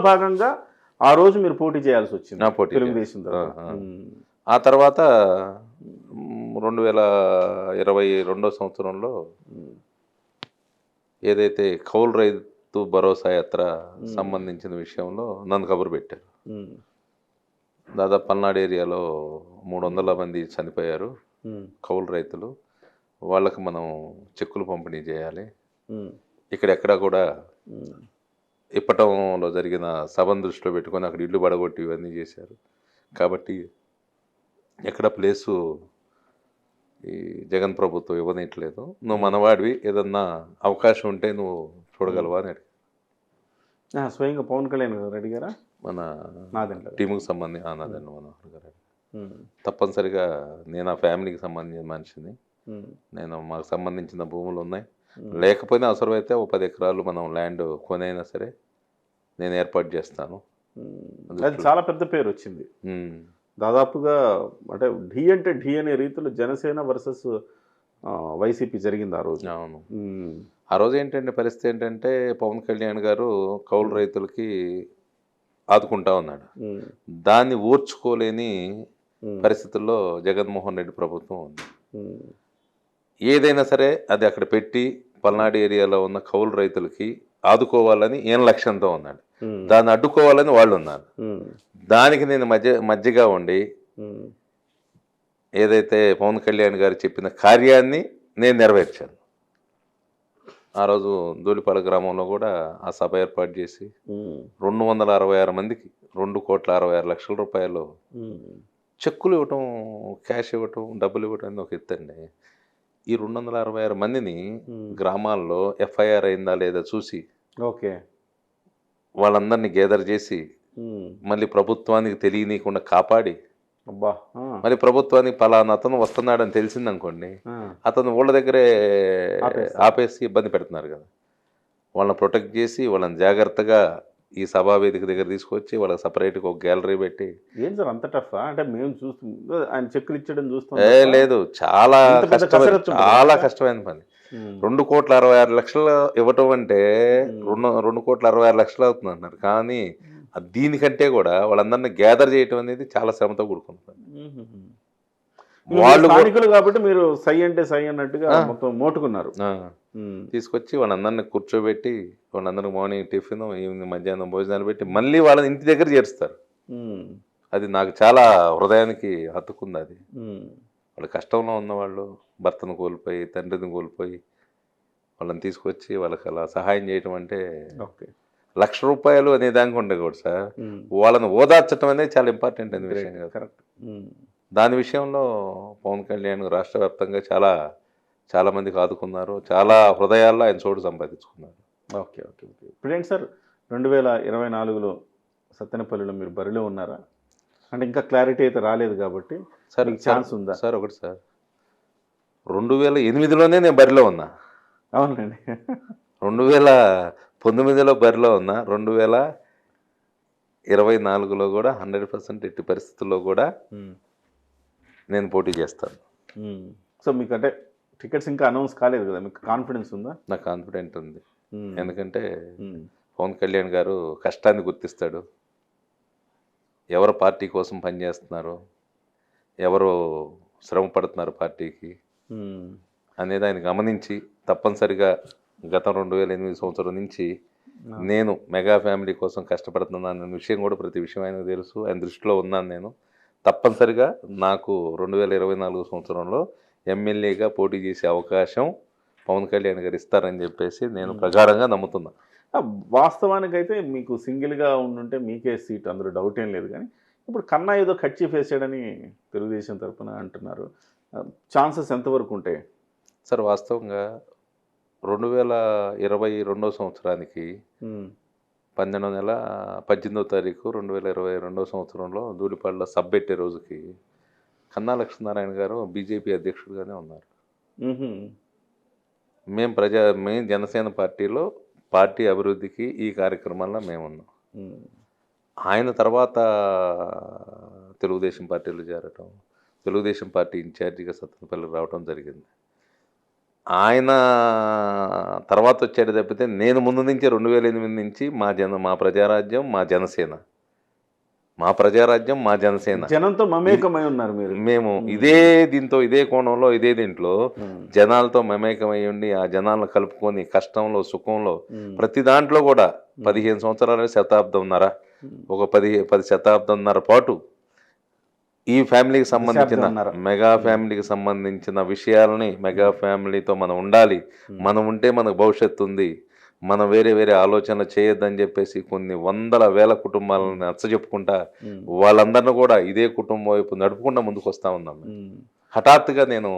భాగంగా ఆ రోజు మీరు పోటీ చేయాల్సి వచ్చింది. తెలుగుదేశం ఆ తర్వాత 2022 సంవత్సరంలో ఏదైతే కౌలు రైతు భరోసా యాత్ర సంబంధించిన విషయంలో నన్ను కబురు పెట్టారు. దాదాపు పల్నాడు ఏరియాలో 300 మంది చనిపోయారు కౌలు రైతులు. వాళ్ళకి మనం చెక్కులు పంపిణీ చేయాలి. ఇక్కడెక్కడా కూడా ఇప్పటంలో జరిగిన సభను దృష్టిలో పెట్టుకొని అక్కడ ఇల్లు పడగొట్టి ఇవన్నీ చేశారు కాబట్టి ఎక్కడ ప్లేసు ఈ జగన్ ప్రభుత్వం ఇవ్వనట్లేదు. నువ్వు మనవాడివి, ఏదన్నా అవకాశం ఉంటే నువ్వు చూడగలవా అని అడిగి స్వయంగా పవన్ కళ్యాణ్ గారు అడిగారా? మన టీముకి సంబంధించి నాదండి మనోహర్ గారు తప్పనిసరిగా నేను ఆ ఫ్యామిలీకి సంబంధించిన మనిషిని, నేను మాకు సంబంధించిన భూములు ఉన్నాయి, లేకపోయినా అవసరమైతే 10 ఎకరాలు మనం ల్యాండ్ కొనైనా సరే నేను ఏర్పాటు చేస్తాను. అది చాలా పెద్ద పేరు వచ్చింది. దాదాపుగా అంటే ఢీ అనే రీతిలో జనసేన వర్సెస్ వైసీపీ జరిగింది ఆ రోజు. అవును, ఆ రోజు ఏంటంటే పరిస్థితి ఏంటంటే పవన్ కళ్యాణ్ గారు కౌలు రైతులకి ఆదుకుంటా ఉన్నాడు. దాన్ని ఓర్చుకోలేని పరిస్థితుల్లో జగన్మోహన్ రెడ్డి ప్రభుత్వం ఉంది. ఏదైనా సరే అది అక్కడ పెట్టి పల్నాడు ఏరియాలో ఉన్న కౌలు రైతులకి ఆదుకోవాలని ఏం లక్ష్యంతో ఉన్నాడు, దాన్ని అడ్డుకోవాలని వాళ్ళు ఉన్నారు. దానికి నేను మధ్యగా ఉండి ఏదైతే పవన్ కళ్యాణ్ గారు చెప్పిన కార్యాన్ని నేను నెరవేర్చాను. ఆ రోజు ధూళిపాల గ్రామంలో కూడా ఆ సభ ఏర్పాటు చేసి 266 మందికి 2,66,00,000 రూపాయలు చెక్కులు ఇవ్వటం, క్యాష్ ఇవ్వటం, డబ్బులు ఇవ్వటం అనేది ఒక ఎత్తండి. ఈ 266 మందిని గ్రామాల్లో FIR అయిందా లేదా చూసి వాళ్ళందరినీ గేదర్ చేసి మళ్ళీ ప్రభుత్వానికి తెలియనీయకుండా కాపాడి, మళ్ళీ ప్రభుత్వానికి పలానా అతను వస్తున్నాడని తెలిసిందనుకోండి, అతను వాళ్ళ దగ్గరే ఆపేసి ఇబ్బంది పెడుతున్నారు కదా. వాళ్ళని ప్రొటెక్ట్ చేసి వాళ్ళని జాగ్రత్తగా ఈ సభావేదిక దగ్గర తీసుకొచ్చి వాళ్ళకి సపరేట్గా ఒక గ్యాలరీ పెట్టి. ఏం సార్ అంత టఫ్ అంటే మేము చూస్తాం ఆయన చెక్కులు ఇచ్చడం చూస్తాం. లేదు, చాలా కష్టమైన పని. 2,66,00,000 ఇవ్వటం అంటే 2,66,00,000 అవుతుంది అంటున్నారు, కానీ దీనికంటే కూడా వాళ్ళందరినీ గ్యాదర్ చేయటం అనేది చాలా శ్రమతో కూడుకుంటుంది. వాళ్ళు కాబట్టి మీరు సై అంటే సై అన్నట్టుగా మొత్తం మోటుకున్నారు. తీసుకొచ్చి వాళ్ళందరినీ కూర్చోబెట్టి వాళ్ళందరికీ మార్నింగ్ టిఫిన్, ఈవినింగ్ మధ్యాహ్నం భోజనాలు పెట్టి మళ్ళీ వాళ్ళని ఇంటి దగ్గర చేరుస్తారు. అది నాకు చాలా హృదయానికి హత్తుకుంది. అది వాళ్ళు కష్టంలో ఉన్నవాళ్ళు, భర్తను కోల్పోయి తండ్రిని కోల్పోయి వాళ్ళని తీసుకొచ్చి వాళ్ళకి అలా సహాయం చేయటం అంటే ₹1,00,000 అనే దానికి ఉండకూడదు సార్. వాళ్ళని ఓదార్చడం అనేది చాలా ఇంపార్టెంట్ అనే విషయం కదా. కరెక్ట్. దాని విషయంలో పవన్ కళ్యాణ్ రాష్ట్ర వ్యాప్తంగా చాలా మందికి ఆదుకున్నారు. చాలా హృదయాల్లో ఆయన చోటు సంపాదించుకున్నారు. ఓకే. ఇప్పుడేంటి సార్ 2024లో సత్తెనపల్లిలో మీరు బరిలో ఉన్నారా? అంటే ఇంకా క్లారిటీ అయితే రాలేదు కాబట్టి సార్ ఛాన్స్ ఉందా? సార్ ఒకటి సార్, 2008లోనే నేను బరిలో ఉన్నా. అవునండి. 2019లో బరిలో ఉన్నా. 2024లో కూడా 100% ఎట్టి పరిస్థితుల్లో కూడా నేను పోటీ చేస్తాను. సో మీకు అంటే టికెట్స్ ఇంకా అనౌన్స్ కాలేదు కదా, మీకు కాన్ఫిడెన్స్ ఉందా? నాకు కాన్ఫిడెంట్ ఉంది. ఎందుకంటే పవన్ కళ్యాణ్ గారు కష్టాన్ని గుర్తిస్తాడు, ఎవరు పార్టీ కోసం పనిచేస్తున్నారు, ఎవరు శ్రమ పడుతున్నారు పార్టీకి అనేది ఆయన గమనించి తప్పనిసరిగా గత 2008 సంవత్సరం నుంచి నేను మెగా ఫ్యామిలీ కోసం కష్టపడుతున్నాను అనే విషయం కూడా ప్రతి విషయం ఆయనకు తెలుసు. ఆయన దృష్టిలో ఉన్నాను నేను. తప్పనిసరిగా నాకు 2024 సంవత్సరంలో ఎమ్మెల్యేగా పోటీ చేసే అవకాశం పవన్ కళ్యాణ్ గారు ఇస్తారని చెప్పేసి నేను ప్రగాఢంగా నమ్ముతున్నా. వాస్తవానికైతే మీకు సింగిల్గా ఉండుంటే మీకే సీట్, అందులో డౌట్ ఏం లేదు. కానీ ఇప్పుడు కన్నా ఏదో కర్చీఫ్ వేసాడని తెలుగుదేశం తరఫున అంటున్నారు. ఛాన్సెస్ ఎంతవరకు ఉంటాయి సార్? వాస్తవంగా 2022 సంవత్సరానికి 12వ నెల 18వ తారీఖు 2022 సంవత్సరంలో ధూళిపాడులో సబ్ పెట్టే రోజుకి కన్నా లక్ష్మీనారాయణ గారు బీజేపీ అధ్యక్షుడిగానే ఉన్నారు. మేము జనసేన పార్టీలో పార్టీ అభివృద్ధికి ఈ కార్యక్రమాల్లో మేమున్నాం. ఆయన తర్వాత తెలుగుదేశం పార్టీలో చేరటం, తెలుగుదేశం పార్టీ ఇన్ఛార్జిగా సత్తెనపల్లికి రావడం జరిగింది. ఆయన తర్వాత వచ్చాడు తప్పితే నేను ముందు నుంచి 2008 నుంచి మా ప్రజారాజ్యం మా జనసేన, మా ప్రజారాజ్యం మా జనసేన, జనంతో మమేకమై ఉన్నారు మీరు. మేము ఇదే కోణంలో ఇదే దీంట్లో జనాలతో మమేకమై ఉండి ఆ జనాలను కలుపుకొని కష్టంలో సుఖంలో ప్రతి దాంట్లో కూడా 15 సంవత్సరాల శతాబ్దంన్నర, ఒక 10 శతాబ్దంన్నర పాటు ఈ ఫ్యామిలీకి సంబంధించిన మెగా ఫ్యామిలీకి సంబంధించిన విషయాలని, మెగా ఫ్యామిలీతో మనం ఉండాలి, మనం ఉంటే మనకు భవిష్యత్తు ఉంది, మనం వేరే వేరే ఆలోచనలు చేయొద్దని చెప్పేసి కొన్ని వందల వేల కుటుంబాలను నచ్చజెప్పుకుంటా వాళ్ళందరినీ కూడా ఇదే కుటుంబం వైపు నడుపుకుంటా ముందుకు వస్తూ ఉన్నాం. హఠాత్తుగా నేను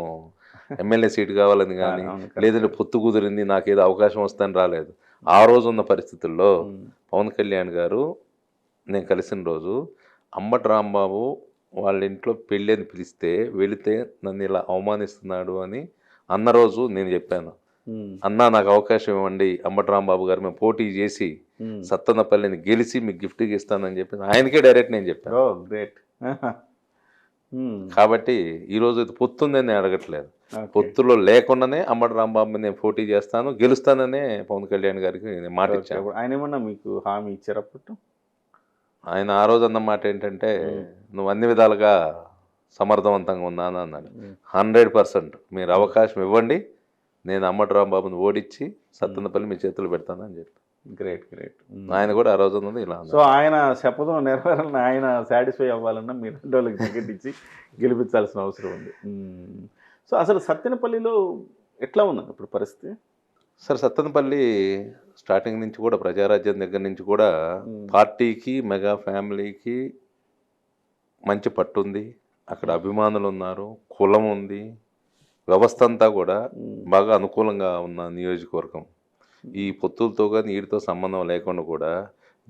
ఎమ్మెల్యే సీటు కావాలని కానీ లేదంటే పొత్తు కుదిరింది నాకేదో అవకాశం వస్తుందని రాలేదు. ఆ రోజు ఉన్న పరిస్థితుల్లో పవన్ కళ్యాణ్ గారు నేను కలిసిన రోజు అంబటి రాంబాబు వాళ్ళ ఇంట్లో పెళ్ళి అని పిలిస్తే వెళితే నన్ను ఇలా అవమానిస్తున్నాడు అని అన్న రోజు నేను చెప్పాను, అన్నా నాకు అవకాశం ఇవ్వండి, అంబటి రాంబాబు గారు మేము పోటీ చేసి సత్తెనపల్లిని గెలిచి మీకు గిఫ్ట్గా ఇస్తానని చెప్పి ఆయనకే డైరెక్ట్ నేను చెప్పాను. గ్రేట్. కాబట్టి ఈరోజు ఇది పొత్తుందని నేను అడగట్లేదు, పొత్తులో లేకుండానే అంబటి రాంబాబు నేను పోటీ చేస్తాను, గెలుస్తాననే పవన్ కళ్యాణ్ గారికి నేను మాట ఇచ్చాను. ఆయన ఏమన్నా మీకు హామీ ఇచ్చారప్పుడు? ఆయన ఆ రోజు అన్న మాట ఏంటంటే, నువ్వు అన్ని విధాలుగా సమర్థవంతంగా ఉన్నాను అన్నాడు. 100% మీరు అవకాశం ఇవ్వండి, నేను అంబటి రాంబాబుని ఓడించి సత్తెనపల్లి మీ చేతులు పెడతానని చెప్పి. Great great. ఆయన కూడా ఆ రోజు ఉన్నది ఇలా. సో ఆయన శపథం నెరవేరాలని, ఆయన సాటిస్ఫై అవ్వాలన్నా మీరు వాళ్ళకి టికెట్ ఇచ్చి గెలిపించాల్సిన అవసరం ఉంది. సో అసలు సత్తెనపల్లిలో ఎట్లా ఉందండి ఇప్పుడు పరిస్థితి? సార్ సత్తెనపల్లి స్టార్టింగ్ నుంచి కూడా ప్రజారాజ్యం దగ్గర నుంచి కూడా పార్టీకి మెగా ఫ్యామిలీకి మంచి పట్టుంది, అక్కడ అభిమానులు ఉన్నారు, కులం ఉంది, వ్యవస్థ అంతా కూడా బాగా అనుకూలంగా ఉన్న నియోజకవర్గం. ఈ పొత్తులతో కానీ వీటితో సంబంధం లేకుండా కూడా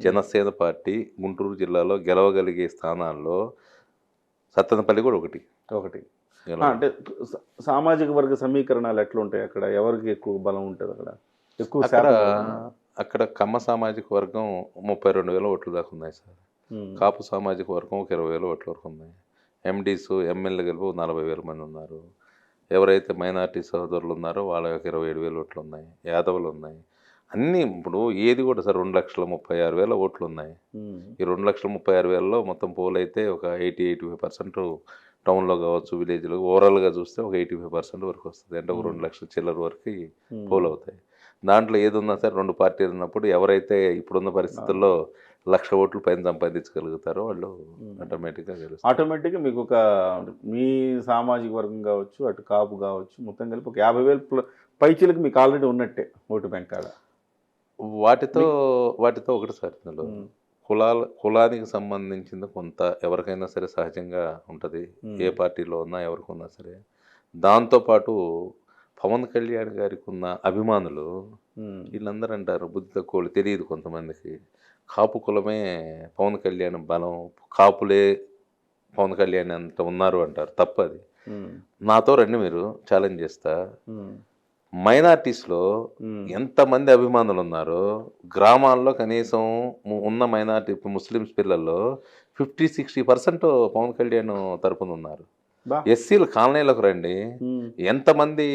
జనసేన పార్టీ గుంటూరు జిల్లాలో గెలవగలిగే స్థానాల్లో సత్తెనపల్లి కూడా ఒకటి. అంటే సామాజిక వర్గ సమీకరణాలు ఎట్లా ఉంటాయి అక్కడ? ఎవరికి ఎక్కువ బలం ఉంటుంది అక్కడ? అక్కడ కమ్మ సామాజిక వర్గం 32,000 ఓట్లు దాకా ఉన్నాయి సార్. కాపు సామాజిక వర్గం ఒక 20,000 ఓట్ల వరకు ఉన్నాయి. ఎండీస్ ఎమ్మెల్యే కలిపి 40,000 మంది ఉన్నారు. ఎవరైతే మైనార్టీ సహోదరులు ఉన్నారో వాళ్ళ 27,000 ఓట్లు ఉన్నాయి. యాదవులు ఉన్నాయి. అన్నీ ఇప్పుడు ఏది కూడా సార్ 2,36,000 ఓట్లు ఉన్నాయి. ఈ 2,36,000లో మొత్తం పోల్ అయితే ఒక 80-85% టౌన్లో కావచ్చు, విలేజ్లో ఓవరాల్గా చూస్తే ఒక 85% వరకు వస్తుంది. అంటే ఒక 2 లక్షల చిల్లర వరకు పోల్ అవుతాయి. దాంట్లో ఏది ఉన్నా సరే 2 పార్టీలు ఉన్నప్పుడు ఎవరైతే ఇప్పుడున్న పరిస్థితుల్లో 1,00,000 ఓట్లు పైన సంపాదించగలుగుతారో వాళ్ళు ఆటోమేటిక్గా గెలుస్తారు. ఆటోమేటిక్గా మీకు ఒక మీ సామాజిక వర్గం కావచ్చు, అటు కాపు కావచ్చు, మొత్తం కలిపి ఒక 50,000 పైచీలకు మీకు ఆల్రెడీ ఉన్నట్టే ఓటు బ్యాంక్ కాడ. వాటితో ఒకటి సార్, ఇందులో కులానికి సంబంధించింది కొంత ఎవరికైనా సరే సహజంగా ఉంటుంది, ఏ పార్టీలో ఉన్నా ఎవరికి ఉన్నా సరే. దాంతోపాటు పవన్ కళ్యాణ్ గారికి ఉన్న అభిమానులు వీళ్ళందరూ అంటారు బుద్ధి తక్కువ, తెలియదు కొంతమందికి, కాపు కులమే పవన్ కళ్యాణ్ బలం, కాపులే పవన్ కళ్యాణ్ అంత ఉన్నారు అంటారు. తప్పది. నాతో రండి, మీరు ఛాలెంజ్ చేస్తా, మైనార్టీస్లో ఎంతమంది అభిమానులు ఉన్నారో గ్రామాల్లో కనీసం ఉన్న మైనార్టీ ముస్లిమ్స్ పిల్లల్లో 50-60% పవన్ కళ్యాణ్ తరపున ఉన్నారు. ఎస్సీలు కాలనీలకు రండి, ఎంతమంది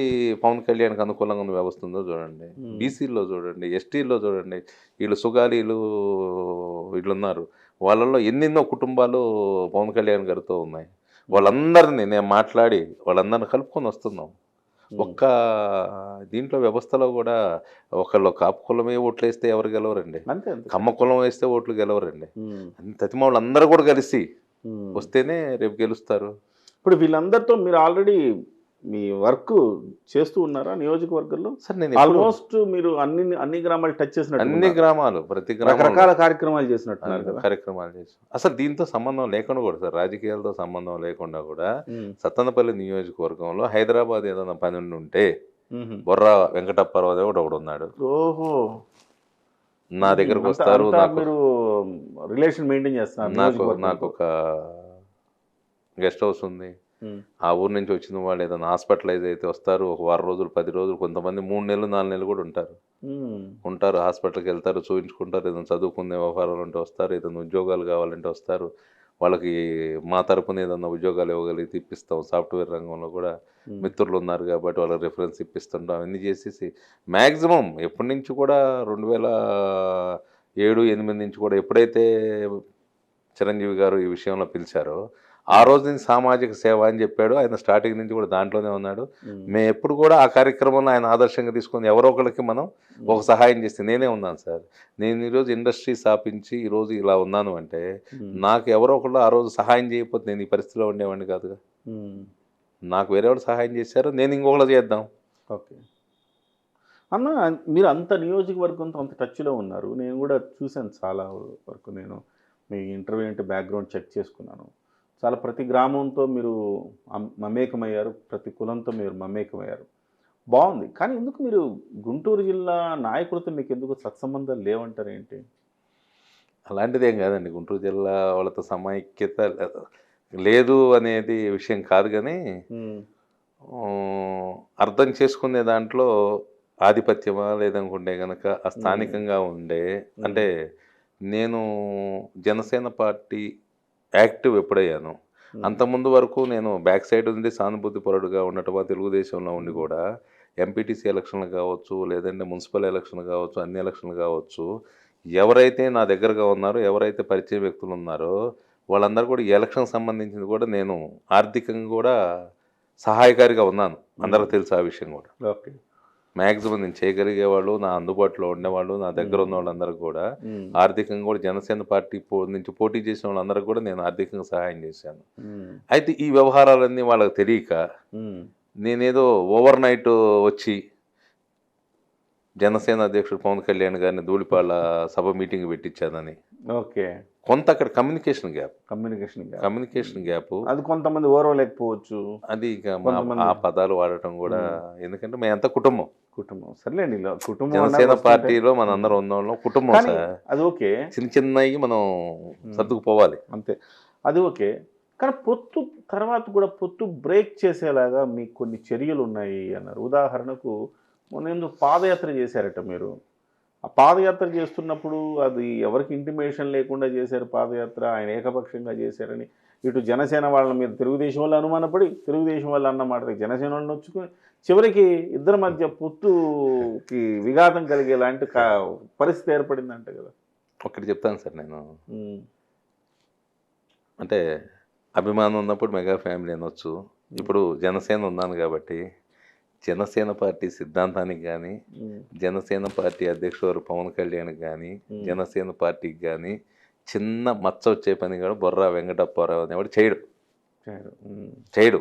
పవన్ కళ్యాణ్కి అనుకూలంగా ఉన్న వ్యవస్థ ఉందో చూడండి. బీసీల్లో చూడండి, ఎస్టీల్లో చూడండి, వీళ్ళు సుగాలీలు వీళ్ళున్నారు, వాళ్ళల్లో ఎన్నెన్నో కుటుంబాలు పవన్ కళ్యాణ్ గారితో ఉన్నాయి. వాళ్ళందరినీ నేను మాట్లాడి వాళ్ళందరినీ కలుపుకొని వస్తున్నాం. ఒక్క దీంట్లో వ్యవస్థలో కూడా ఒకళ్ళు కాపు కులమే ఓట్లు వేస్తే ఎవరు గెలవరండి, కమ్మ కులం వేస్తే ఓట్లు గెలవరండి. తతిమ వాళ్ళందరూ కూడా కలిసి వస్తేనే రేపు గెలుస్తారు. ఇప్పుడు వీళ్ళందరితో మీరు ఆల్రెడీ మీ వర్క్ చేస్తూ ఉన్నారా నియోజకవర్గంలో? సార్ నేను ఆల్మోస్ట్ మీరు అన్ని గ్రామాలు టచ్ చేసినట్టు, అన్ని గ్రామాలు, ప్రతి రకరకాల కార్యక్రమాలు చేసినట్టున్నారు కదా? కార్యక్రమాలు చేసి అసలు దీంతో సంబంధం లేకుండా కూడా సార్, రాజకీయాలతో సంబంధం లేకుండా కూడా సత్తెనపల్లి నియోజకవర్గంలో హైదరాబాద్ ఏదైనా పని ఉంటే బొర్రా వెంకటప్పారావు ఒకడు ఉన్నాడు. ఓహో, నా దగ్గరకు వస్తారు. మీరు రిలేషన్ మెయింటైన్ చేస్తున్నారు. నాకు ఒక గెస్ట్ హౌస్ ఉంది. ఆ ఊరు నుంచి వచ్చిన వాళ్ళు ఏదైనా హాస్పిటలైజ్ అయితే వస్తారు. ఒక 1 రోజులు 10 రోజులు, కొంతమంది 3 నెలలు 4 నెలలు కూడా ఉంటారు. హాస్పిటల్కి వెళ్తారు, చూపించుకుంటారు. ఏదైనా చదువుకునే వ్యవహారాలు ఉంటే వస్తారు, ఏదైనా ఉద్యోగాలు కావాలంటే వస్తారు. వాళ్ళకి మా తరపున ఏదన్నా ఉద్యోగాలు ఇవ్వగలిగితే ఇప్పిస్తాం. సాఫ్ట్వేర్ రంగంలో కూడా మిత్రులు ఉన్నారు కాబట్టి వాళ్ళకి రిఫరెన్స్ ఇప్పిస్తుంటాం. అవన్నీ చేసేసి మ్యాక్సిమం ఎప్పటి నుంచి కూడా 2007-8 నుంచి కూడా ఎప్పుడైతే చిరంజీవి గారు ఈ విషయంలో పిలిచారో ఆ రోజు నుంచి సామాజిక సేవ అని చెప్పాడు. ఆయన స్టార్టింగ్ నుంచి కూడా దాంట్లోనే ఉన్నాడు. మేము ఎప్పుడు కూడా ఆ కార్యక్రమంలో ఆయన ఆదర్శంగా తీసుకొని ఎవరో ఒకరికి మనం ఒక సహాయం చేస్తే నేనే ఉన్నాను సార్. నేను ఈరోజు ఇండస్ట్రీ స్థాపించి ఈరోజు ఇలా ఉన్నాను అంటే నాకు ఎవరో ఒకళ్ళు ఆ రోజు సహాయం చేయకపోతే నేను ఈ పరిస్థితిలో ఉండేవాడిని కాదుగా. నాకు వేరే వాళ్ళు సహాయం చేశారు, నేను ఇంకొకళ్ళు చేద్దాం. ఓకే అన్న, మీరు అంత నియోజకవర్గంతో అంత టచ్లో ఉన్నారు. నేను కూడా చూశాను చాలా వరకు. నేను మీ ఇంటర్వ్యూ బ్యాక్గ్రౌండ్ చెక్ చేసుకున్నాను. చాలా ప్రతి గ్రామంతో మీరు మమేకమయ్యారు, ప్రతి కులంతో మీరు మమేకమయ్యారు. బాగుంది. కానీ ఎందుకు మీరు గుంటూరు జిల్లా నాయకులతో మీకు ఎందుకు సత్సంబంధాలు లేవంటారు ఏంటి? అలాంటిది ఏం కాదండి. గుంటూరు జిల్లా వాళ్ళతో సమైక్యత లేదు అనేది విషయం కాదు. కానీ అర్థం చేసుకునే దాంట్లో ఆధిపత్యమా లేదనుకుంటే కనుక స్థానికంగా ఉండే, అంటే నేను జనసేన పార్టీ యాక్టివ్ ఎప్పుడయ్యాను అంతకుముందు వరకు నేను బ్యాక్ సైడ్ ఉండి సానుభూతి పరుడుగా ఉండటం, తెలుగుదేశంలో ఉండి కూడా ఎంపీటీసీ ఎలక్షన్లు కావచ్చు, లేదంటే మున్సిపల్ ఎలక్షన్ కావచ్చు, అన్ని ఎలక్షన్లు కావచ్చు, ఎవరైతే నా దగ్గరగా ఉన్నారో, ఎవరైతే పరిచయ వ్యక్తులు ఉన్నారో వాళ్ళందరూ కూడా ఈ ఎలక్షన్ సంబంధించింది కూడా నేను ఆర్థికంగా కూడా సహాయకారిగా ఉన్నాను. అందరికీ తెలుసు ఆ విషయం కూడా. ఓకే, మ్యాక్సిమం నేను చేయగలిగేవాళ్ళు, నా అందుబాటులో ఉండేవాళ్ళు, నా దగ్గర ఉన్న వాళ్ళందరికీ కూడా ఆర్థికంగా కూడా జనసేన పార్టీ నుంచి పోటీ చేసిన వాళ్ళందరికీ కూడా నేను ఆర్థికంగా సహాయం చేశాను. అయితే ఈ వ్యవహారాలన్నీ వాళ్ళకి తెలియక నేనేదో ఓవర్ నైట్ వచ్చి జనసేన అధ్యక్షుడు పవన్ కళ్యాణ్ గారిని ధూళిపాళ్ళ సభ మీటింగ్ పెట్టించానని, ఓకే, కొంత అక్కడ కమ్యూనికేషన్ గ్యాప్ అది కొంతమంది ఓర్వలేకపోవచ్చు. అది ఇక ఆ పదాలు వాడటం కూడా, ఎందుకంటే మేమంతా కుటుంబం. సర్లేండి, కుటుంబం జనసేన పార్టీలో మన అందరం ఉన్న కుటుంబం సార్. అది ఓకే, చిన్నవి మనం సర్దుకుపోవాలి అంతే, అది ఓకే. కానీ పొత్తు తర్వాత కూడా పొత్తు బ్రేక్ చేసేలాగా మీకు కొన్ని చర్యలు ఉన్నాయి అన్నారు. ఉదాహరణకు మొన్న పాదయాత్ర చేశారట మీరు. ఆ పాదయాత్ర చేస్తున్నప్పుడు అది ఎవరికి ఇంటిమేషన్ లేకుండా చేశారు పాదయాత్ర, ఆయన ఏకపక్షంగా చేశారని ఇటు జనసేన వాళ్ళ మీద తెలుగుదేశం వాళ్ళు అనుమానపడి, తెలుగుదేశం వాళ్ళు అన్నమాట జనసేన వాళ్ళని వచ్చుకొని చివరికి ఇద్దరి మధ్య పొత్తుకి విఘాతం కలిగేలాంటి పరిస్థితి ఏర్పడిందంట కదా. ఒకటి చెప్తాను సార్, నేను అంటే అభిమానం ఉన్నప్పుడు మెగా ఫ్యామిలీ అనొచ్చు. ఇప్పుడు జనసేన ఉన్నాను కాబట్టి జనసేన పార్టీ సిద్ధాంతానికి కానీ, జనసేన పార్టీ అధ్యక్షుడు పవన్ కళ్యాణ్కి కానీ, జనసేన పార్టీకి కానీ చిన్న మచ్చ వచ్చే పని కూడా బొర్రా వెంకటప్పారావు అనేవాడు చేయడు.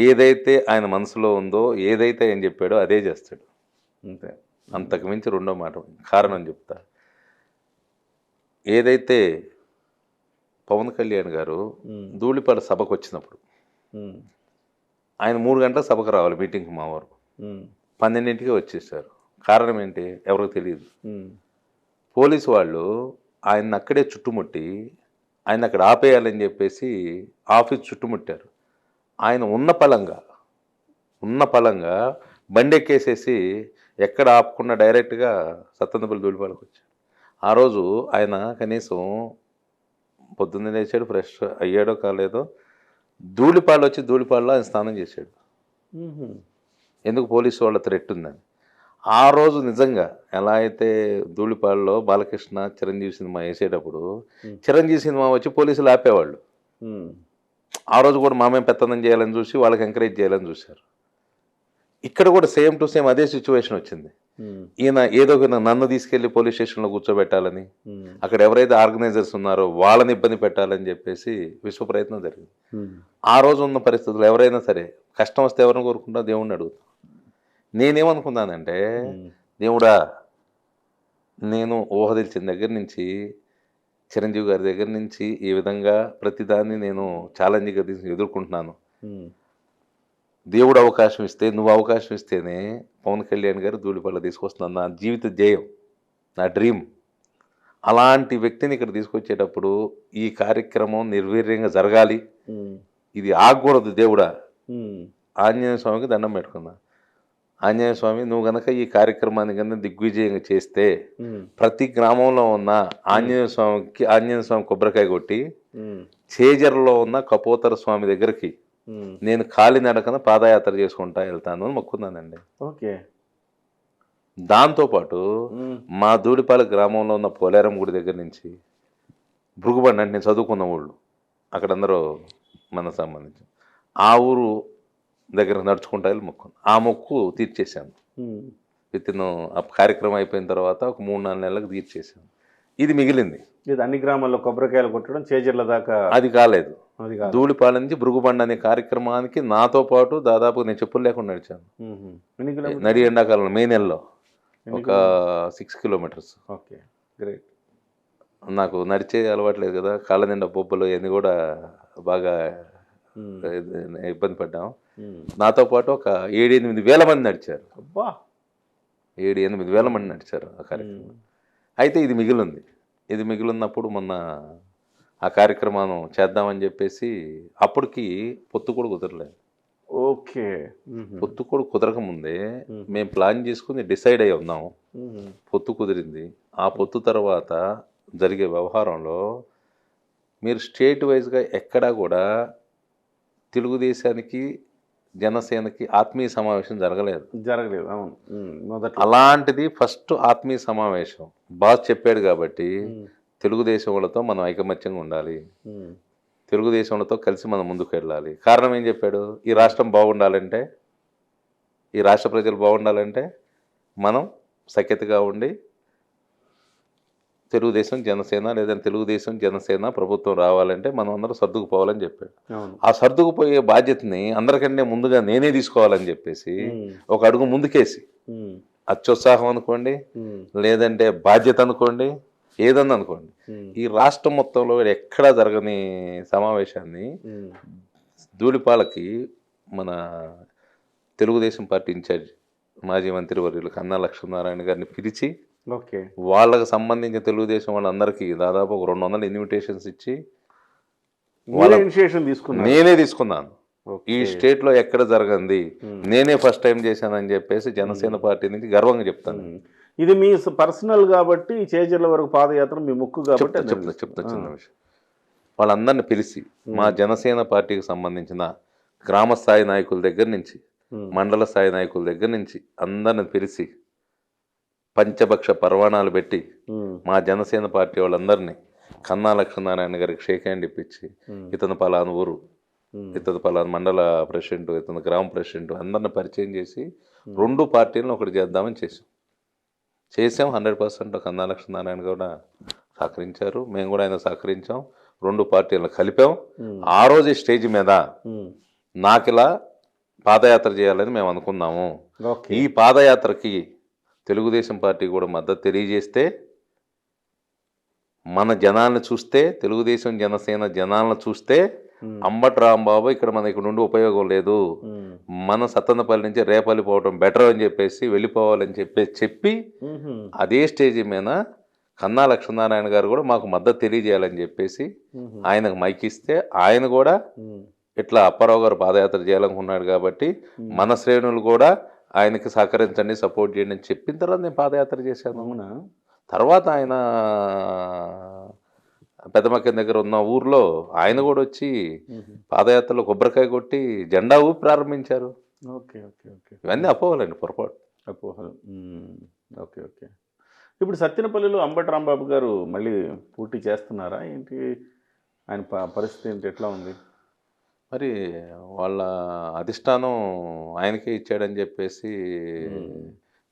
ఏదైతే ఆయన మనసులో ఉందో, ఏదైతే ఆయన చెప్పాడో అదే చేస్తాడు, అంతే. అంతకు మించి రెండో మాట కారణం చెప్తా. ఏదైతే పవన్ కళ్యాణ్ గారు ధూళిపాడ సభకు వచ్చినప్పుడు ఆయన 3 గంటల సభకు రావాలి మీటింగ్కి, మా వారు 12ంటికే వచ్చేసారు. కారణం ఏంటి ఎవరికి తెలియదు. పోలీసు వాళ్ళు ఆయన అక్కడే చుట్టుముట్టి ఆయన అక్కడ ఆపేయాలని చెప్పేసి ఆఫీస్ చుట్టుముట్టారు. ఆయన ఉన్న పలంగా బండి ఎక్కేసేసి ఎక్కడ ఆపకుండా డైరెక్ట్గా సత్తెనపల్లి ధూళిపాడకు వచ్చాడు. ఆ రోజు ఆయన కనీసం పొద్దున్నే లేచాడు, ఫ్రెష్ అయ్యాడో కాలేదో, ధూళిపాడలో వచ్చి ధూళిపాడలో ఆయన స్నానం చేశాడు. ఎందుకు? పోలీసు వాళ్ళ థ్రెట్ ఉందని. ఆ రోజు నిజంగా ఎలా అయితే ధూళిపాడలో బాలకృష్ణ చిరంజీవి సినిమా వేసేటప్పుడు చిరంజీవి సినిమా వచ్చి పోలీసులు ఆపేవాళ్ళు. ఆ రోజు కూడా మామేం పెత్తనం చేయాలని చూసి వాళ్ళకి ఎంకరేజ్ చేయాలని చూశారు. ఇక్కడ కూడా సేమ్ టు సేమ్ అదే సిచ్యువేషన్ వచ్చింది. ఈయన ఏదో ఒక నన్ను తీసుకెళ్లి పోలీస్ స్టేషన్లో కూర్చోబెట్టాలని, అక్కడ ఎవరైతే ఆర్గనైజర్స్ ఉన్నారో వాళ్ళని ఇబ్బంది పెట్టాలని చెప్పేసి విశ్వ ప్రయత్నం జరిగింది. ఆ రోజు ఉన్న పరిస్థితుల్లో ఎవరైనా సరే కష్టం వస్తే ఎవరిని కోరుకుంటా, దేవుణ్ణి అడుగుతాం. నేనేమనుకున్నానంటే, దేవుడా, నేను ఊహ తెలిసిన దగ్గర నుంచి చిరంజీవి గారి దగ్గర నుంచి ఈ విధంగా ప్రతిదాన్ని నేను ఛాలెంజ్గా ఎదుర్కొంటున్నాను. దేవుడు అవకాశం ఇస్తే, నువ్వు అవకాశం ఇస్తేనే పవన్ కళ్యాణ్ గారు ధూళిపల్ల తీసుకొస్తున్నాను. నా జీవిత ధ్యేయం, నా డ్రీమ్. అలాంటి వ్యక్తిని ఇక్కడ తీసుకొచ్చేటప్పుడు ఈ కార్యక్రమం నిర్వీర్యంగా జరగాలి, ఇది ఆగకూడదు. దేవుడా, ఆంజనేయ స్వామికి దండం పెట్టుకున్నా. ఆంజనేయ స్వామి, నువ్వు గనక ఈ కార్యక్రమాన్ని కన్నా దిగ్విజయంగా చేస్తే ప్రతి గ్రామంలో ఉన్న ఆంజనేయ స్వామి కొబ్బరికాయ కొట్టి చేజర్లో ఉన్న కపోతర స్వామి దగ్గరికి నేను కాలినడకన పాదయాత్ర చేసుకుంటా వెళ్తాను అని మొక్కున్నానండి. ఓకే. దాంతోపాటు మా ధూళిపాల గ్రామంలో ఉన్న పోలేరం గుడి దగ్గర నుంచి భృగుబండి, అంటే నేను చదువుకున్న ఊళ్ళు, అక్కడ అందరూ మనకు సంబంధించి ఆ ఊరు దగ్గర నడుచుకుంటా వెళ్ళి మొక్కున్నాను. ఆ మొక్కు తీర్చేశాను. విత్తిన్ ఆ కార్యక్రమం అయిపోయిన తర్వాత ఒక 3-4 నెలలకు తీర్చేశాను. ఇది మిగిలింది. ఇది అన్ని గ్రామాల్లో కొబ్బరికాయలు కొట్టడం, చేజర్ల దాకా అది కాలేదు. ధూళిపాల నుంచి భృగుబండి అనే కార్యక్రమానికి నాతో పాటు దాదాపు నేను చెప్పులు లేకుండా నడిచాను. నడి ఎండాకాలంలో మే నెలలో ఒక 6 కిలోమీటర్స్. Okay, great. నాకు నడిచే అలవాట్లేదు కదా, కాళ్ళ నిండా బొబ్బలు ఇవన్నీ కూడా బాగా ఇబ్బంది పడ్డాం. నాతో పాటు ఒక 7-8 వేల మంది నడిచారు. 7-8 వేల మంది నడిచారు ఆ కార్యక్రమం. అయితే ఇది మిగిలింది. ఇది మిగిలినప్పుడు మొన్న ఆ కార్యక్రమం చేద్దామని చెప్పేసి అప్పటికి పొత్తు కూడా కుదరలేదు. ఓకే. పొత్తు కూడా కుదరకముందే మేము ప్లాన్ చేసుకుని డిసైడ్ అయ్యి ఉన్నాము. పొత్తు కుదిరింది. ఆ పొత్తు తర్వాత జరిగే వ్యవహారంలో మీరు స్టేట్ వైజ్గా ఎక్కడా కూడా తెలుగుదేశానికి జనసేనకి ఆత్మీయ సమావేశం జరగలేదు. అవును. అలాంటిది ఫస్ట్ ఆత్మీయ సమావేశం బాస్ చెప్పాడు కాబట్టి తెలుగుదేశం వాళ్ళతో మనం ఐకమత్యంగా ఉండాలి, తెలుగుదేశంతో కలిసి మనం ముందుకు వెళ్ళాలి. కారణం ఏం చెప్పాడు? ఈ రాష్ట్రం బాగుండాలంటే, ఈ రాష్ట్ర ప్రజలు బాగుండాలంటే మనం సఖ్యతగా ఉండి తెలుగుదేశం జనసేన, లేదంటే తెలుగుదేశం జనసేన ప్రభుత్వం రావాలంటే మనం అందరూ సర్దుకుపోవాలని చెప్పాడు. ఆ సర్దుకుపోయే బాధ్యతని అందరికంటే ముందుగా నేనే తీసుకోవాలని చెప్పేసి ఒక అడుగు ముందుకేసి, అత్యుత్సాహం అనుకోండి, లేదంటే బాధ్యత అనుకోండి, ఏదన్నా అనుకోండి, ఈ రాష్ట్రం మొత్తంలో ఎక్కడా జరగని సమావేశాన్ని ధూళిపాలకి మన తెలుగుదేశం పార్టీ ఇన్ఛార్జ్ మాజీ మంత్రివర్యులు కన్నా లక్ష్మీనారాయణ గారిని పిలిచి వాళ్ళకు సంబంధించిన తెలుగుదేశం వాళ్ళందరికీ దాదాపు ఒక 200 ఇన్విటేషన్స్ ఇచ్చి నేనే తీసుకున్నాను. ఈ స్టేట్లో ఎక్కడ జరగంది నేనే ఫస్ట్ టైం చేశానని చెప్పేసి జనసేన పార్టీ నుంచి గర్వంగా చెప్తాను. ఇది మీ పర్సనల్ కాబట్టి, చేజర్ల వరకు పాదయాత్ర మీ ముక్కు కాబట్టి చెప్తా చిన్న విషయం. వాళ్ళందరినీ పిలిచి మా జనసేన పార్టీకి సంబంధించిన గ్రామ స్థాయి నాయకుల దగ్గర నుంచి మండల స్థాయి నాయకుల దగ్గర నుంచి అందరిని పిలిచి పంచభక్ష పర్వాణాలు పెట్టి మా జనసేన పార్టీ వాళ్ళందరినీ కన్నా లక్ష్మీనారాయణ గారికి షేక్ హ్యాండ్ ఇప్పించి, ఇతను పలాను ఊరు, ఇతను పలాను మండల ప్రెసిడెంట్, ఇతను గ్రామ ప్రెసిడెంట్ అందరిని పరిచయం చేసి 2 పార్టీలను ఒకటి చేద్దామని చేసాం. 100% కన్నా లక్ష్మీనారాయణ కూడా సహకరించారు, మేము కూడా ఆయన సహకరించాం. 2 పార్టీలను కలిపాం. ఆ రోజు స్టేజ్ మీద నాకిలా పాదయాత్ర చేయాలని మేము అనుకున్నాము. ఈ పాదయాత్రకి తెలుగుదేశం పార్టీ కూడా మద్దతు తెలియజేస్తే, మన జనాలను చూస్తే, తెలుగుదేశం జనసేన జనాలను చూస్తే అంబటి రాంబాబు ఇక్కడ నుండి ఉపయోగం లేదు, మన సత్తనపల్లి నుంచి రేపల్లి పోవడం బెటర్ అని చెప్పేసి వెళ్ళిపోవాలని చెప్పి అదే స్టేజ్ మీద కన్నా లక్ష్మీనారాయణ గారు కూడా మాకు మద్దతు తెలియజేయాలని చెప్పేసి ఆయనకు మైక్ ఇస్తే, ఆయన కూడా ఇట్లా అప్పారావు గారు పాదయాత్ర చేయాలనుకున్నాడు కాబట్టి మన శ్రేణులు కూడా ఆయనకి సహకరించండి, సపోర్ట్ చేయండి అని చెప్పిన తర్వాత నేను పాదయాత్ర చేశాను. తర్వాత ఆయన పెద్దమక్కన్ దగ్గర ఉన్న ఊర్లో ఆయన కూడా వచ్చి పాదయాత్రలో కొబ్బరికాయ కొట్టి జెండా ఊపి ప్రారంభించారు. ఇవన్నీ అపోహలండి, పొరపాటు అపోహలు. ఓకే. ఇప్పుడు సత్తెనపల్లిలో అంబటి రాంబాబు గారు మళ్ళీ పోటీ చేస్తున్నారా ఏంటి? ఆయన పరిస్థితి ఏంటి, ఎట్లా ఉంది? మరి వాళ్ళ అధిష్టానం ఆయనకే ఇచ్చాడని చెప్పేసి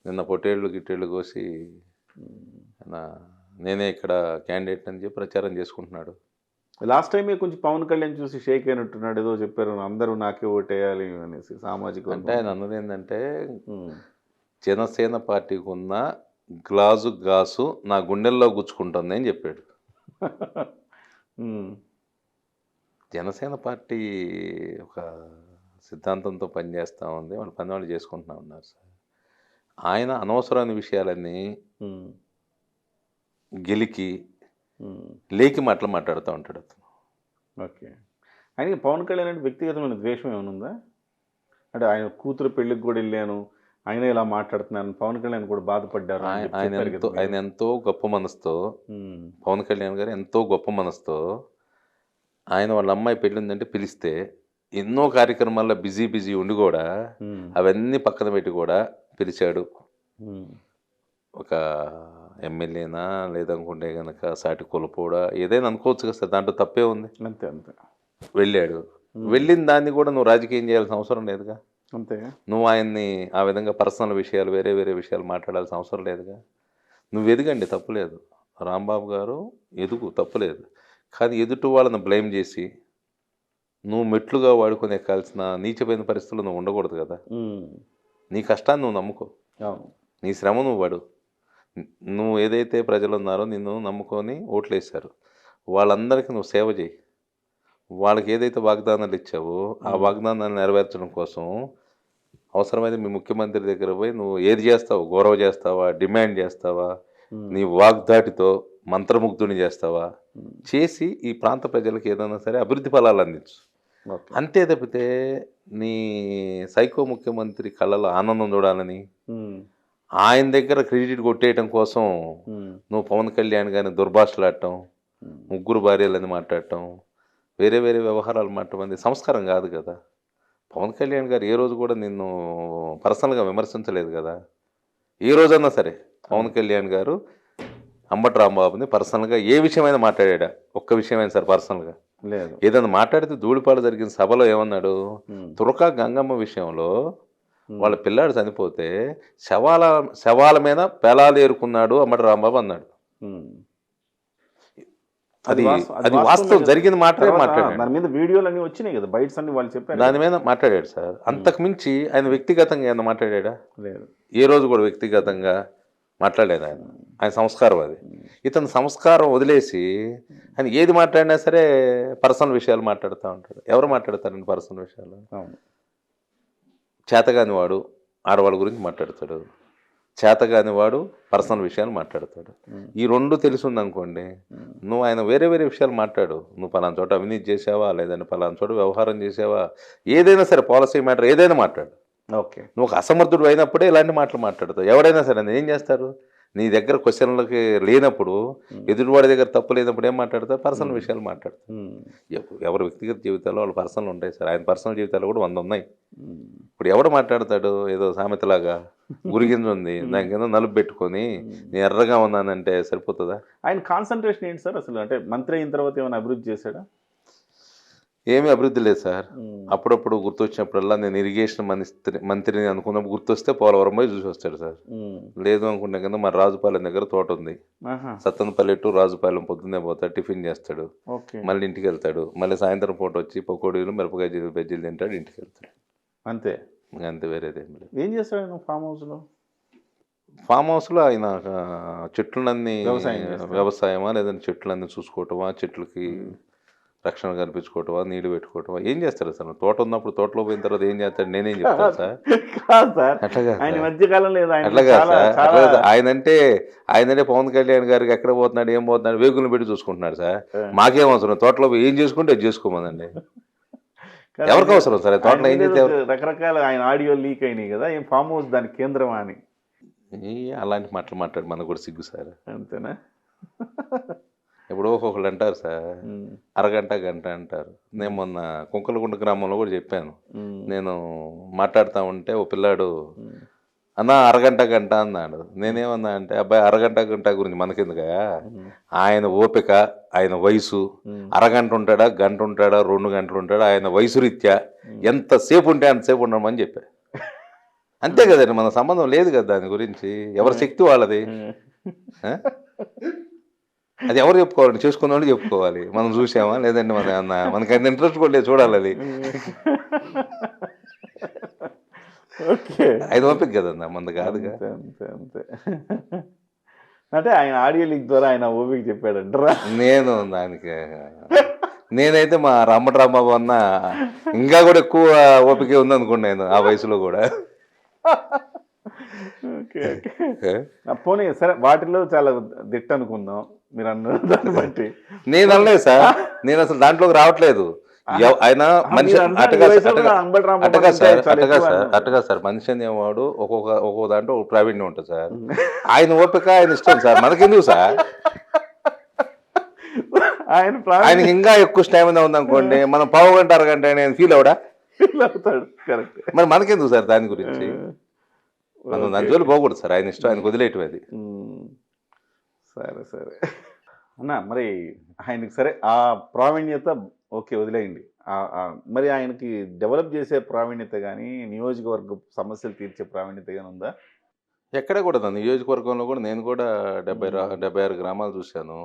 నిన్న పొట్టేళ్ళు గిట్టేళ్ళు కోసి నేనే ఇక్కడ క్యాండిడేట్ అని చెప్పి ప్రచారం చేసుకుంటున్నాడు. లాస్ట్ టైమే కొంచెం పవన్ కళ్యాణ్ చూసి షేక్ అయినట్టున్నాడు, ఏదో చెప్పారు అందరూ నాకే ఓటేయాలి అనేసి సామాజిక అంటే ఆయన అన్నది ఏంటంటే జనసేన పార్టీకి ఉన్న గ్లాసు నా గుండెల్లో గుచ్చుకుంటుంది అని చెప్పాడు. జనసేన పార్టీ ఒక సిద్ధాంతంతో పనిచేస్తూ ఉంది, వాళ్ళ పని వాళ్ళు చేసుకుంటూ ఉన్నారు సార్. ఆయన అనవసరమైన విషయాలన్నీ గెలికి లేకి మాట్లాడుతూ ఉంటాడు అతను. ఓకే, ఆయనకి పవన్ కళ్యాణ్ అంటే వ్యక్తిగతమైన ద్వేషం ఏమైనా ఉందా? అంటే ఆయన కూతురు పెళ్ళికి కూడా వెళ్ళాను, ఆయన ఇలా మాట్లాడుతున్నాను, పవన్ కళ్యాణ్ కూడా బాధపడ్డారు. ఆయన ఎంతో గొప్ప మనసుతో, పవన్ కళ్యాణ్ గారు ఎంతో గొప్ప మనసుతో ఆయన వాళ్ళ అమ్మాయి పెళ్ళి ఉందంటే పిలిస్తే ఎన్నో కార్యక్రమాల్లో బిజీ ఉండి కూడా అవన్నీ పక్కన పెట్టి కూడా పిలిచాడు. ఒక ఎమ్మెల్యేనా లేదనుకుంటే కనుక సాటి కులపోడా ఏదైనా అనుకోవచ్చు కదా సార్, దాంట్లో తప్పే ఉంది. అంతే అంతే వెళ్ళాడు, వెళ్ళిన దాన్ని కూడా నువ్వు రాజకీయం చేయాల్సిన అవసరం లేదుగా. అంతే, నువ్వు ఆయన్ని ఆ విధంగా పర్సనల్ విషయాలు వేరే విషయాలు మాట్లాడాల్సిన అవసరం లేదుగా. నువ్వు ఎదుగండి, తప్పులేదు. రాంబాబు గారు ఎదుగు, తప్పులేదు. కానీ ఎదుటి వాళ్ళని బ్లేమ్ చేసి నువ్వు మెట్లుగా వాడుకొని ఎక్కాల్సిన నీచమైన పరిస్థితులు నువ్వు ఉండకూడదు కదా. నీ కష్టాన్ని నువ్వు నమ్ముకో, నీ శ్రమ నువ్వు పడు. నువ్వు ఏదైతే ప్రజలు ఉన్నారో నిన్ను నమ్ముకొని ఓట్లు వేశారు, వాళ్ళందరికీ నువ్వు సేవ చేయి. వాళ్ళకి ఏదైతే వాగ్దానాలు ఇచ్చావో ఆ వాగ్దానాన్ని నెరవేర్చడం కోసం అవసరమైతే మీ ముఖ్యమంత్రి దగ్గర పోయి నువ్వు ఏది చేస్తావు, గౌరవ చేస్తావా, డిమాండ్ చేస్తావా, నీ వాగ్దాటితో మంత్రముగ్ధుని చేస్తావా, చేసి ఈ ప్రాంత ప్రజలకు ఏదైనా సరే అభివృద్ధి ఫలాలు అందించు. అంతే తప్పితే నీ సైకో ముఖ్యమంత్రి కళ్ళలో ఆనందం చూడాలని ఆయన దగ్గర క్రెడిట్ కొట్టేయటం కోసం నువ్వు పవన్ కళ్యాణ్ గారిని దుర్భాషలాడటం, ముగ్గురు భార్యలని మాట్లాడటం, వేరే వ్యవహారాలు మాట్లాడమంది సంస్కారం కాదు కదా. పవన్ కళ్యాణ్ గారు ఏ రోజు కూడా నిన్ను పర్సనల్గా విమర్శించలేదు కదా. ఏ రోజన్నా సరే పవన్ కళ్యాణ్ గారు అంబటి రాంబాబుని పర్సనల్గా ఏ విషయమైనా మాట్లాడా? ఒక్క విషయమైనా సరే పర్సనల్గా లేదు. ఏదైనా మాట్లాడితే ధూళిపాలు జరిగిన సభలో ఏమన్నాడు? తురకా గంగమ్మ విషయంలో వాళ్ళ పిల్లాడు చనిపోతే శవాల మీద పెలాలు ఏరుకున్నాడు అంబటి రాంబాబు అన్నాడు. అది వాస్తవం, జరిగిన మాట్లాడాడు. దాని మీద వీడియోలు అన్ని వచ్చినాయి కదా, బైట్స్ అన్ని వాళ్ళు చెప్పారు, దాని మీద మాట్లాడాడు సార్. అంతకు మించి ఆయన వ్యక్తిగతంగా ఏమన్నా మాట్లాడా? లేదు, ఏ రోజు కూడా వ్యక్తిగతంగా మాట్లాడలేదు. ఆయన సంస్కారం అది. ఇతను సంస్కారం వదిలేసి ఆయన ఏది మాట్లాడినా సరే పర్సనల్ విషయాలు మాట్లాడుతూ ఉంటాడు. ఎవరు మాట్లాడతారండి పర్సనల్ విషయాలు? చేతగాని వాడు ఆడవాళ్ళ గురించి మాట్లాడతాడు, చేతగాని వాడు పర్సనల్ విషయాలు మాట్లాడతాడు. ఈ రెండు తెలిసింది అనుకోండి, నువ్వు ఆయన వేరే విషయాలు మాట్లాడు. నువ్వు పలానా చోట అవినీతి చేసావా, లేదంటే పలానా చోట వ్యవహారం చేసావా, ఏదైనా సరే పాలసీ మ్యాటర్ ఏదైనా మాట్లాడు. ఓకే, నువ్వు ఒక అసమర్థుడు అయినప్పుడే ఇలాంటి మాటలు మాట్లాడతావు. ఎవడైనా సరే ఏం చేస్తారు, నీ దగ్గర క్వశ్చన్లకి లేనప్పుడు, ఎదుటివాడి దగ్గర తప్పు లేనప్పుడు ఏం మాట్లాడతారు? పర్సనల్ విషయాలు మాట్లాడతారు. ఎవరు వ్యక్తిగత జీవితాల్లో వాళ్ళు పర్సనల్ ఉంటాయి సార్. ఆయన పర్సనల్ జీవితాలు కూడా 100 ఉన్నాయి. ఇప్పుడు ఎవడు మాట్లాడతాడు? ఏదో సామెతలాగా గురిగింజ ఉంది దాని కింద నలుపు పెట్టుకొని నేను ఎర్రగా ఉన్నానంటే సరిపోతుందా? ఆయన కాన్సన్ట్రేషన్ ఏంటి సార్ అసలు? అంటే మంత్రి అయిన తర్వాత ఏమైనా అభివృద్ధి చేశాడా? ఏమీ అభివృద్ధి లేదు సార్. అప్పుడప్పుడు గుర్తొచ్చినప్పుడల్లా నేను ఇరిగేషన్ మంత్రిని అనుకున్నప్పుడు గుర్తొస్తే పోలవరం పోయి చూసి వస్తాడు సార్. లేదు అనుకుంటే కింద మరి రాజుపాలెం దగ్గర తోట ఉంది, సత్తనపల్లి టు రాజుపాలెం పొద్దున్నే పోతాడు, టిఫిన్ చేస్తాడు, మళ్ళీ ఇంటికి వెళ్తాడు. మళ్ళీ సాయంత్రం పూట వచ్చి పకోడీలు మిరపకాయ బజ్జీలు తింటాడు, ఇంటికి వెళ్తాడు. అంతే అంతే, వేరేదేం లేదు. ఏం చేస్తాడు ఫామ్ హౌస్లో? ఫామ్ హౌస్లో ఆయన చెట్లన్నీ వ్యవసాయమా లేదంటే చెట్లన్నీ చూసుకోవటమా, చెట్లకి రక్షణ కల్పించుకోవటమా, నీళ్లు పెట్టుకోవటమా, ఏం చేస్తారు సార్? తోట ఉన్నప్పుడు తోటలో పోయిన తర్వాత ఏం చేస్తాడు నేనేం చెప్తాను సార్? అట్లాగా సార్. ఆయనంటే పవన్ కళ్యాణ్ గారికి ఎక్కడ పోతున్నాడు, ఏం పోతున్నాడు, వేగులను పెట్టి చూసుకుంటున్నాడు సార్. మాకేం అవసరం? తోటలో ఏం చేసుకుంటే అది చేసుకోమనండి. ఎవరికి అవసరం సార్? తోటలో ఏం చేస్తే రకరకాల ఆయన ఆడియో లీక్ అయినాయి కదా, ఏం ఫామ్ హౌస్ దాని కేంద్రమా అని అలాంటి మాటలు మాట్లాడు మనకు కూడా సిగ్గు సార్. అంతేనా? ఎప్పుడో ఒక్కొక్కళ్ళు అంటారు సార్, అరగంట గంట అంటారు. నేను మొన్న కుంకలగుండ గ్రామంలో కూడా చెప్పాను. నేను మాట్లాడుతూ ఉంటే ఓ పిల్లాడు అన్నా అరగంట గంట అన్నాడు. నేనేమన్నా అంటే అబ్బాయి అరగంట గంట గురించి మనకెందుకా, ఆయన ఓపిక, ఆయన వయసు, అరగంట ఉంటాడా, గంట ఉంటాడా, 2 గంటలు ఉంటాడా, ఆయన వయసు రీత్యా ఎంతసేపు ఉంటే అంతసేపు ఉండమని చెప్పా. అంతే కదండి, మన సంబంధం లేదు కదా దాని గురించి, ఎవరి శక్తి వాళ్ళది. ఆ? అది ఎవరు చెప్పుకోవాలి, చేసుకున్న వాళ్ళు చెప్పుకోవాలి. మనం చూసామా లేదండి, మనకి అంత ఇంట్రెస్ట్ కూడా లేదు చూడాలి అది. ఓకే, అది ఓపిక కదన్నా, మనది కాదుగా. అంతే అంతే అంతే. అంటే ఆయన ఆడియో లీక్ ద్వారా ఆయన ఓపిక చెప్పాడంటారా? నేను దానికి నేనైతే మా రాంబాబు అన్న ఇంకా కూడా ఎక్కువ ఓపిక ఉంది అనుకున్నాను ఆ వయసులో కూడా. Okay okay. పోనీ సరే, వాటిలో చాలా దిట్ట అనుకుందాం మీరు అన్న దాన్ని బట్టి. నేను అనలేదు సార్, నేను అసలు దాంట్లోకి రావట్లేదు. ఆయన మనిషి అట్టగా సార్, మనిషి అనేవాడు ఒక్కొక్క దాంట్లో ఒక ప్రావీణ్యం ఉంటుంది సార్. ఆయన ఓపిక ఆయన ఇష్టం సార్, మనకెందుకు సార్? ఆయనకి ఇంకా ఎక్కువ స్టామినా ఉందనుకోండి, మనం పావు గంట అరగంట నేను ఫీల్ అవుతాడు. కరెక్ట్. మరి మనకెందుకు సార్ దాని గురించి? మనం దాని జోలు పోకూడదు సార్, ఆయన ఇష్టం, ఆయనకు వదిలేయటం అది. సరే సరే అన్న, మరి ఆయనకి సరే ఆ ప్రావీణ్యత ఓకే వదిలేయండి. మరి ఆయనకి డెవలప్ చేసే ప్రావీణ్యత కానీ, నియోజకవర్గ సమస్యలు తీర్చే ప్రావీణ్యత కానీ ఉందా? ఎక్కడ కూడా నా నియోజకవర్గంలో కూడా నేను కూడా 76 గ్రామాలు చూశాను.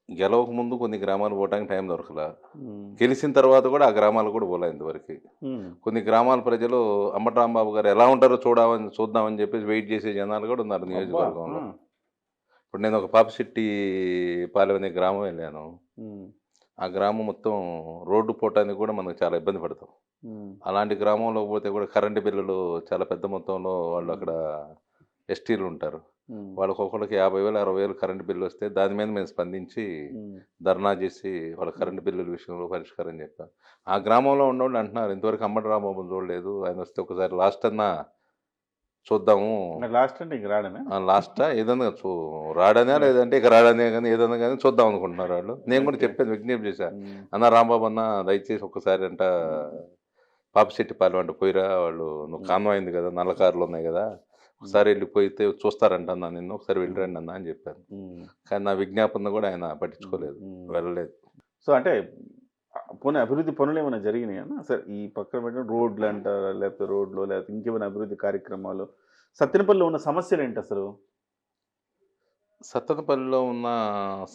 గెలవక ముందు కొన్ని గ్రామాలు పోవడానికి టైం దొరకలా, గెలిచిన తర్వాత కూడా ఆ గ్రామాలు కూడా పోలే ఇంతవరకు. కొన్ని గ్రామాల ప్రజలు అంబటి రాంబాబు గారు ఎలా ఉంటారో చూద్దామని చెప్పేసి వెయిట్ చేసే జనాలు కూడా ఉన్నారు నియోజకవర్గంలో. ఇప్పుడు నేను ఒక పాపిశెట్టి పాలెం అనే గ్రామం వెళ్ళాను. ఆ గ్రామం మొత్తం రోడ్డు పోవటానికి కూడా మనకు చాలా ఇబ్బంది పడతాం. అలాంటి గ్రామంలో పోతే కూడా కరెంటు బిల్లులు చాలా పెద్ద మొత్తంలో, వాళ్ళు అక్కడ ఎస్టీలు ఉంటారు, వాళ్ళకి ఒక్కొక్కరికి 50,000 60,000 కరెంటు బిల్లు వస్తే దాని మీద మేము స్పందించి ధర్నా చేసి వాళ్ళ కరెంటు బిల్లుల విషయంలో పరిష్కారం చెప్పాం. ఆ గ్రామంలో ఉన్నవాళ్ళు అంటున్నారు, ఇంతవరకు అంబటి రాంబాబు చూడలేదు, ఆయన వస్తే ఒకసారి లాస్ట్ అన్నా చూద్దాము. లాస్ట్ అంటే ఇక రాడనే, లాస్టా ఏదన్నా రాడనే లేదంటే ఇక రాడనే, కానీ ఏదన్నా కానీ చూద్దాం అనుకుంటున్నారు వాళ్ళు. నేను కూడా చెప్పాను, విజ్ఞప్తి చేశాను, అన్న రాంబాబు అన్న దయచేసి ఒక్కసారి అంట పాపిశెట్టి పాలెం అంటే పోయిరా, వాళ్ళు నువ్వు కాన్వాయ్ అయింది కదా, నల్ల కార్లు ఉన్నాయి కదా, ఒకసారి వెళ్ళిపోయితే చూస్తారంట అన్న, నిన్ను ఒకసారి వెళ్ళిరండి అన్న అని చెప్పాను. కానీ నా విజ్ఞాపన కూడా ఆయన పట్టించుకోలేదు, వెళ్ళలేదు. సో అంటే పోనీ అభివృద్ధి పనులు ఏమైనా జరిగినాయి అన్న? సరే ఈ పక్కన పెట్టిన రోడ్లు అంటారా, లేకపోతే రోడ్లు, లేకపోతే ఇంకేమైనా అభివృద్ధి కార్యక్రమాలు? సత్తెనపల్లిలో ఉన్న సమస్యలు ఏంటి అసలు? సత్తెనపల్లిలో ఉన్న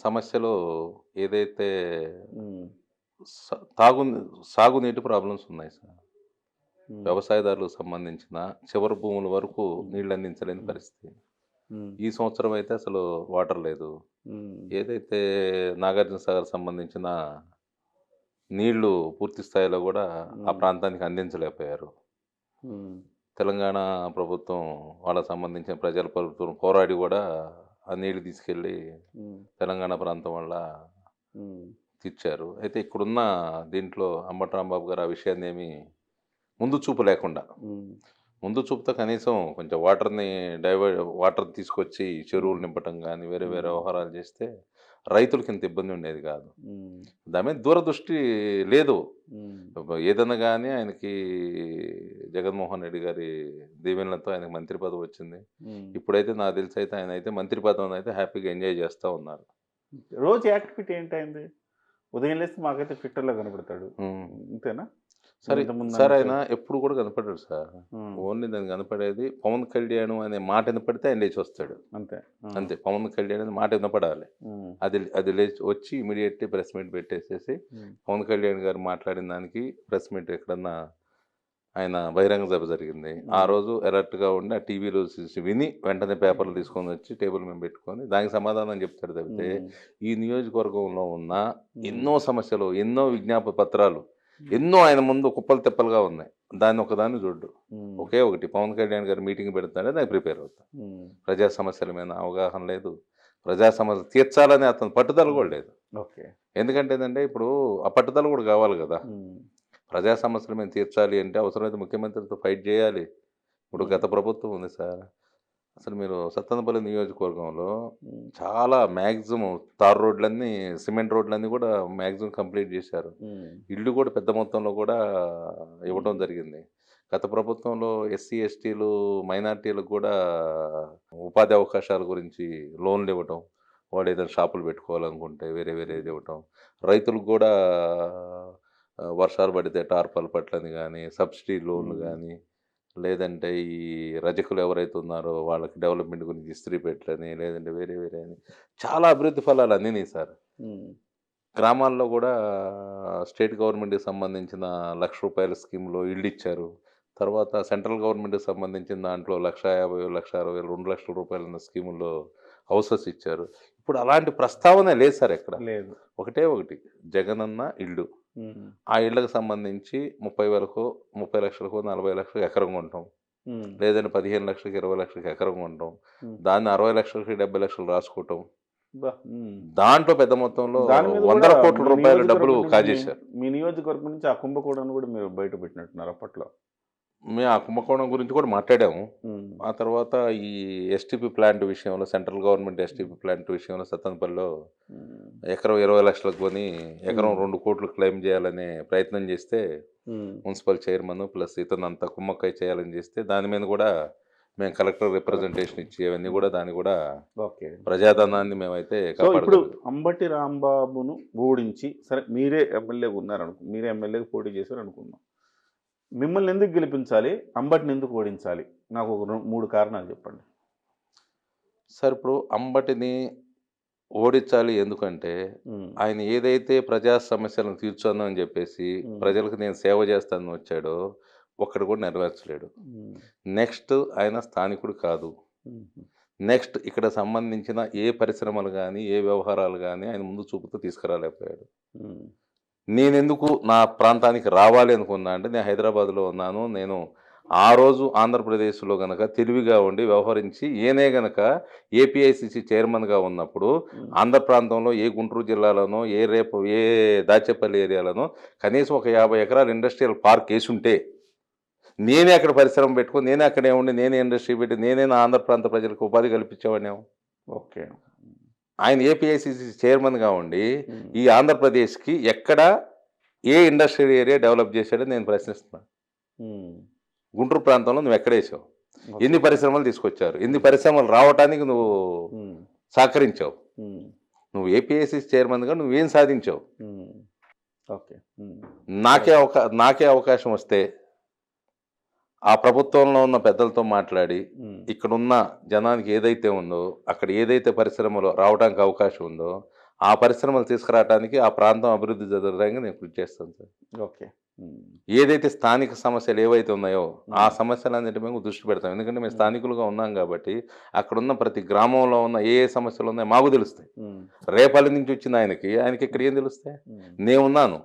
సమస్యలు ఏదైతే సాగునీటి ప్రాబ్లమ్స్ ఉన్నాయి సార్. వ్యవసాయదారులకు సంబంధించిన చివరి భూముల వరకు నీళ్ళు అందించలేని పరిస్థితి. ఈ సంవత్సరం అయితే అసలు వాటర్ లేదు. ఏదైతే నాగార్జున సాగర్ సంబంధించిన నీళ్లు పూర్తి స్థాయిలో కూడా ఆ ప్రాంతానికి అందించలేకపోయారు. తెలంగాణ ప్రభుత్వం వాళ్ళకు సంబంధించిన ప్రజల ప్రభుత్వం పోరాడి కూడా ఆ నీళ్లు తీసుకెళ్ళి తెలంగాణ ప్రాంతం వల్ల తీర్చారు. అయితే ఇక్కడున్న దీంట్లో అంబటి రాంబాబు గారు ఆ విషయాన్ని ఏమి ముందు చూపు లేకుండా, ముందు చూపుతో కనీసం కొంచెం వాటర్ తీసుకొచ్చి చెరువులు నింపటం కానీ వేరే వేరే వ్యవహారాలు చేస్తే రైతులకి ఇంత ఇబ్బంది ఉండేది కాదు. దాని మీద దూరదృష్టి లేదు. ఏదన్నా కానీ ఆయనకి జగన్మోహన్ రెడ్డి గారి దీవెనలతో ఆయనకి మంత్రి పదవి వచ్చింది. ఇప్పుడైతే నాకు తెలిసి అయితే ఆయన అయితే మంత్రి పదవిని అయితే హ్యాపీగా ఎంజాయ్ చేస్తూ ఉన్నారు. రోజు యాక్టివిటీ ఏంటైంది? ఉదయం లేస్తే మాకైతే ట్విట్టర్లో కనపడతాడు, అంతేనా? సార్ ఆయన ఎప్పుడు కూడా కనపడ్డాడు సార్. ఓన్లీ దాన్ని కనపడేది పవన్ కళ్యాణ్ అనే మాట వినపడితే ఆయన లేచి వస్తాడు, అంతే. పవన్ కళ్యాణ్ అనే మాట వినపడాలి, అది లేచి వచ్చి ఇమీడియట్లీ ప్రెస్ మీట్ పెట్టేసేసి పవన్ కళ్యాణ్ గారు మాట్లాడిన దానికి ప్రెస్ మీట్ ఎక్కడన్నా ఆయన బహిరంగ సభ జరిగింది, ఆ రోజు అలర్ట్గా ఉండి ఆ టీవీలో విని వెంటనే పేపర్లు తీసుకొని వచ్చి టేబుల్ మీద పెట్టుకొని దానికి సమాధానం చెప్తాడు తప్పితే ఈ నియోజకవర్గంలో ఉన్న ఎన్నో సమస్యలు, ఎన్నో విజ్ఞాపన పత్రాలు ఎన్నో ఆయన ముందు కుప్పలు తెప్పలుగా ఉన్నాయి, దాన్ని ఒకదాన్ని చూడ్డు. ఒకే ఒకటి, పవన్ కళ్యాణ్ గారు మీటింగ్ పెడతాడే దానికి ప్రిపేర్ అవుతా. ప్రజా సమస్యల మీద అవగాహన లేదు, ప్రజా సమస్యలు తీర్చాలని అతను పట్టుదల కూడా లేదు. ఎందుకంటే ఏంటంటే ఇప్పుడు ఆ పట్టుదల కూడా కావాలి కదా, ప్రజా సమస్యలు మేము తీర్చాలి అంటే అవసరమైతే ముఖ్యమంత్రితో ఫైట్ చేయాలి. ఇప్పుడు గత ప్రభుత్వం ఉంది సార్, అసలు మీరు సత్తెనపల్లి నియోజకవర్గంలో చాలా మ్యాక్సిమం తార్ రోడ్లన్నీ, సిమెంట్ రోడ్లన్నీ కూడా మ్యాక్సిమం కంప్లీట్ చేశారు. ఇళ్ళు కూడా పెద్ద మొత్తంలో కూడా ఇవ్వడం జరిగింది. గత ప్రభుత్వంలో ఎస్సీ ఎస్టీలు మైనార్టీలకు కూడా ఉపాధి అవకాశాల గురించి లోన్లు ఇవ్వటం, వాడు ఏదైనా షాపులు పెట్టుకోవాలనుకుంటే వేరే వేరేది ఇవ్వటం, రైతులకు కూడా వర్షాలు పడితే టార్పాల్ పట్లని కానీ సబ్సిడీ లోన్లు కానీ లేదంటే ఈ రజకులు ఎవరైతే ఉన్నారో వాళ్ళకి డెవలప్మెంట్ గురించి ఇస్త్రీపేటలని, లేదంటే వేరే వేరే అని చాలా అభివృద్ధి ఫలాలు అందినాయి సార్. ఉమ్, గ్రామాల్లో కూడా స్టేట్ గవర్నమెంట్‌కి సంబంధించిన రూ. 1,00,000 స్కీమ్‌లో ఇళ్ళిచ్చారు. తర్వాత సెంట్రల్ గవర్నమెంట్‌కి సంబంధించిన దాంట్లో 1,50,000, 1,60,000, రూ. 2,00,000 ఉన్న స్కీముల్లో హౌసెస్ ఇచ్చారు. ఇప్పుడు అలాంటి ప్రస్తావనే లేదు సార్ ఎక్కడ. లేదు. ఒకటే ఒకటి జగనన్న ఇల్లు. ఉమ్, ఆ ఇళ్ళకి సంబంధించి 30,000కో, 30,00,000కో, 40,00,000కో ఎకరం కొంటాం. ఉమ్, లేదంటే 15,00,000కి, 20,00,000కి ఎకరం కొంటాం. ఉమ్. దాన్ని 60,00,000కి, 70,00,000 రాసుకోవటం. బా, ఉమ్. దాంట్లో పెద్ద మొత్తంలో దాని మీద వందల కూడా కోట్ల మీ రూపాయల డబ్బులు నియోజకవర్గం నుంచి కాజేశారు. మీ నియోజకవర్గం నుంచి ఆ కుంభకోణాన్ని కూడా మీరు బయట పెట్టినట్టున్నారు అప్పట్లో. మేము ఆ కుంభకోణం గురించి కూడా మాట్లాడాము. ఉమ్, ఆ తర్వాత ఈ ఎస్టీపీ ప్లాంట్ విషయంలో, సెంట్రల్ గవర్నమెంట్ ఎస్టీపీ ప్లాంట్ విషయంలో సత్తెనపల్లిలో ఉమ్, ఎకరం 20,00,000లకు కొని ఎకరం ఉమ్, 2 కోట్లు క్లెయిమ్ చేయాలనే ప్రయత్నం చేస్తే ఉమ్. మున్సిపల్ చైర్మన్ ప్లస్ ఇతనంతా కుమ్మక్కై చేయాలని చేస్తే దాని మీద కూడా మేము కలెక్టర్ రిప్రజెంటేషన్ ఇచ్చి అవన్నీ కూడా దాన్ని కూడా ఓకే. ప్రజాధనాన్ని మేమైతే సో ఇప్పుడు కాపాడగలిగాం. అంబటి రాంబాబును ఓడించి, సరే మీరే ఎమ్మెల్యేగా ఉన్నారనుకో, మీరే ఎమ్మెల్యేగా పోటీ చేశారు అనుకుందాం, మిమ్మల్ని ఎందుకు గెలిపించాలి, అంబటిని ఎందుకు ఓడించాలి? నాకు ఒక 3 కారణాలు చెప్పండి. సార్ ఇప్పుడు అంబటిని ఓడించాలి ఎందుకంటే ఉమ్, ఆయన ఏదైతే ప్రజా సమస్యలను తీర్చాను అని చెప్పేసి ప్రజలకు నేను సేవ చేస్తానని వచ్చాడో ఒక్కడు కూడా నెరవేర్చలేడు. ఉమ్, నెక్స్ట్ ఆయన స్థానికుడు కాదు. ఉమ్, నెక్స్ట్ ఇక్కడ సంబంధించిన ఏ పరిశ్రమలు కానీ ఏ వ్యవహారాలు కానీ ఆయన ముందు చూపుతూ తీసుకురాలేకపోయాడు. ఉమ్, నేనెందుకు నా ప్రాంతానికి రావాలి అనుకున్నా అంటే నేను హైదరాబాద్లో ఉన్నాను. నేను ఆ రోజు ఆంధ్రప్రదేశ్లో గనక తెలివిగా ఉండి వ్యవహరించి ఈయనే గనక ఏపీఐసిసి చైర్మన్గా ఉన్నప్పుడు ఆంధ్ర ప్రాంతంలో ఏ గుంటూరు జిల్లాలోనో ఏ దాచేపల్లి ఏరియాలోనో కనీసం ఒక 50 ఎకరాల ఇండస్ట్రియల్ పార్క్ వేసుంటే నేనే అక్కడ పరిశ్రమ పెట్టుకొని నేనే అక్కడే ఉండి నేనే ఇండస్ట్రీ పెట్టి నేనే నా ఆంధ్ర ప్రాంత ప్రజలకు ఉపాధి కల్పించేవాడినేమో. ఓకే. ఆయన ఏపీఐసిసి చైర్మన్గా ఉండి ఉమ్, ఈ ఆంధ్రప్రదేశ్కి ఎక్కడ ఏ ఇండస్ట్రియల్ ఏరియా డెవలప్ చేశాడో నేను ప్రశ్నిస్తున్నాను. ఉమ్, గుంటూరు ప్రాంతంలో నువ్వు ఎక్కడేసావు? ఓకే. ఎన్ని పరిశ్రమలు తీసుకొచ్చారు? ఎన్ని పరిశ్రమలు రావటానికి నువ్వు ఉమ్, సహకరించావు? ఉమ్, నువ్వు ఏపీఐసిసి చైర్మన్గా నువ్వేం సాధించావు? ఉమ్, ఓకే. ఉమ్, నాకే అవకాశం వస్తే ఆ ప్రభుత్వంలో ఉన్న పెద్దలతో మాట్లాడి ఉమ్, ఇక్కడున్న జనానికి ఏదైతే ఉందో అక్కడ ఏదైతే పరిశ్రమలు రావడానికి అవకాశం ఉందో ఆ పరిశ్రమలు తీసుకురావడానికి ఆ ప్రాంతం అభివృద్ధి జరగడానికి నేను కృషి చేస్తాను సార్. ఓకే. ఉమ్, ఏదైతే స్థానిక సమస్యలు ఏవైతే ఉన్నాయో ఆ సమస్యలన్నిటి మీద దృష్టి పెడతాం. ఎందుకంటే మేము స్థానికులుగా ఉన్నాం కాబట్టి అక్కడున్న ప్రతి గ్రామంలో ఉన్న ఏ సమస్యలు ఉన్నాయో మాకు తెలుస్తాయి. ఉమ్, రేపల్లి నుంచి వచ్చిన ఆయనకి ఇక్కడ ఏం తెలుస్తాయి? ఉమ్, నేనున్నాను,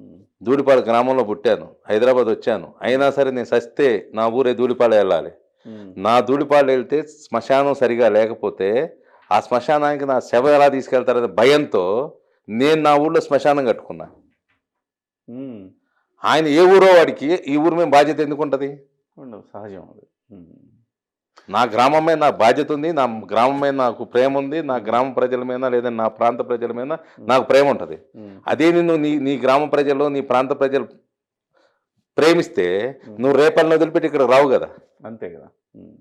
ఉమ్, ధూళిపాల గ్రామంలో పుట్టాను, హైదరాబాద్ వచ్చాను, అయినా సరే నేను సస్తే నా ఊరే ధూళిపాల వెళ్ళాలి. ఉమ్, నా ధూళిపాలు వెళ్తే శ్మశానం సరిగా లేకపోతే ఆ శ్మశానానికి నా శవ ఎలా తీసుకెళ్తారనే భయంతో నేను నా ఊళ్ళో శ్మశానం కట్టుకున్నా. ఉమ్. ఆయన ఏ ఊరో వాడికి ఈ ఊరి మీద బాధ్యత ఎందుకు ఉంటుంది? ఉండదు, సహజం అది. ఉమ్, నా గ్రామం మీద నాకు బాధ్యత ఉంది, నా గ్రామం మీద నాకు ప్రేమ ఉంది, నా గ్రామ ప్రజల మీద లేదా నా ప్రాంత ప్రజల మీద నాకు ప్రేమ ఉంటుంది. ఉమ్, అదే నిన్ను నీ గ్రామ ప్రజలు నీ ప్రాంత ప్రజలు ప్రేమిస్తే నువ్వు రేపల్ని వదిలిపెట్టి ఇక్కడ రావు కదా. అంతే కదా. ఉమ్,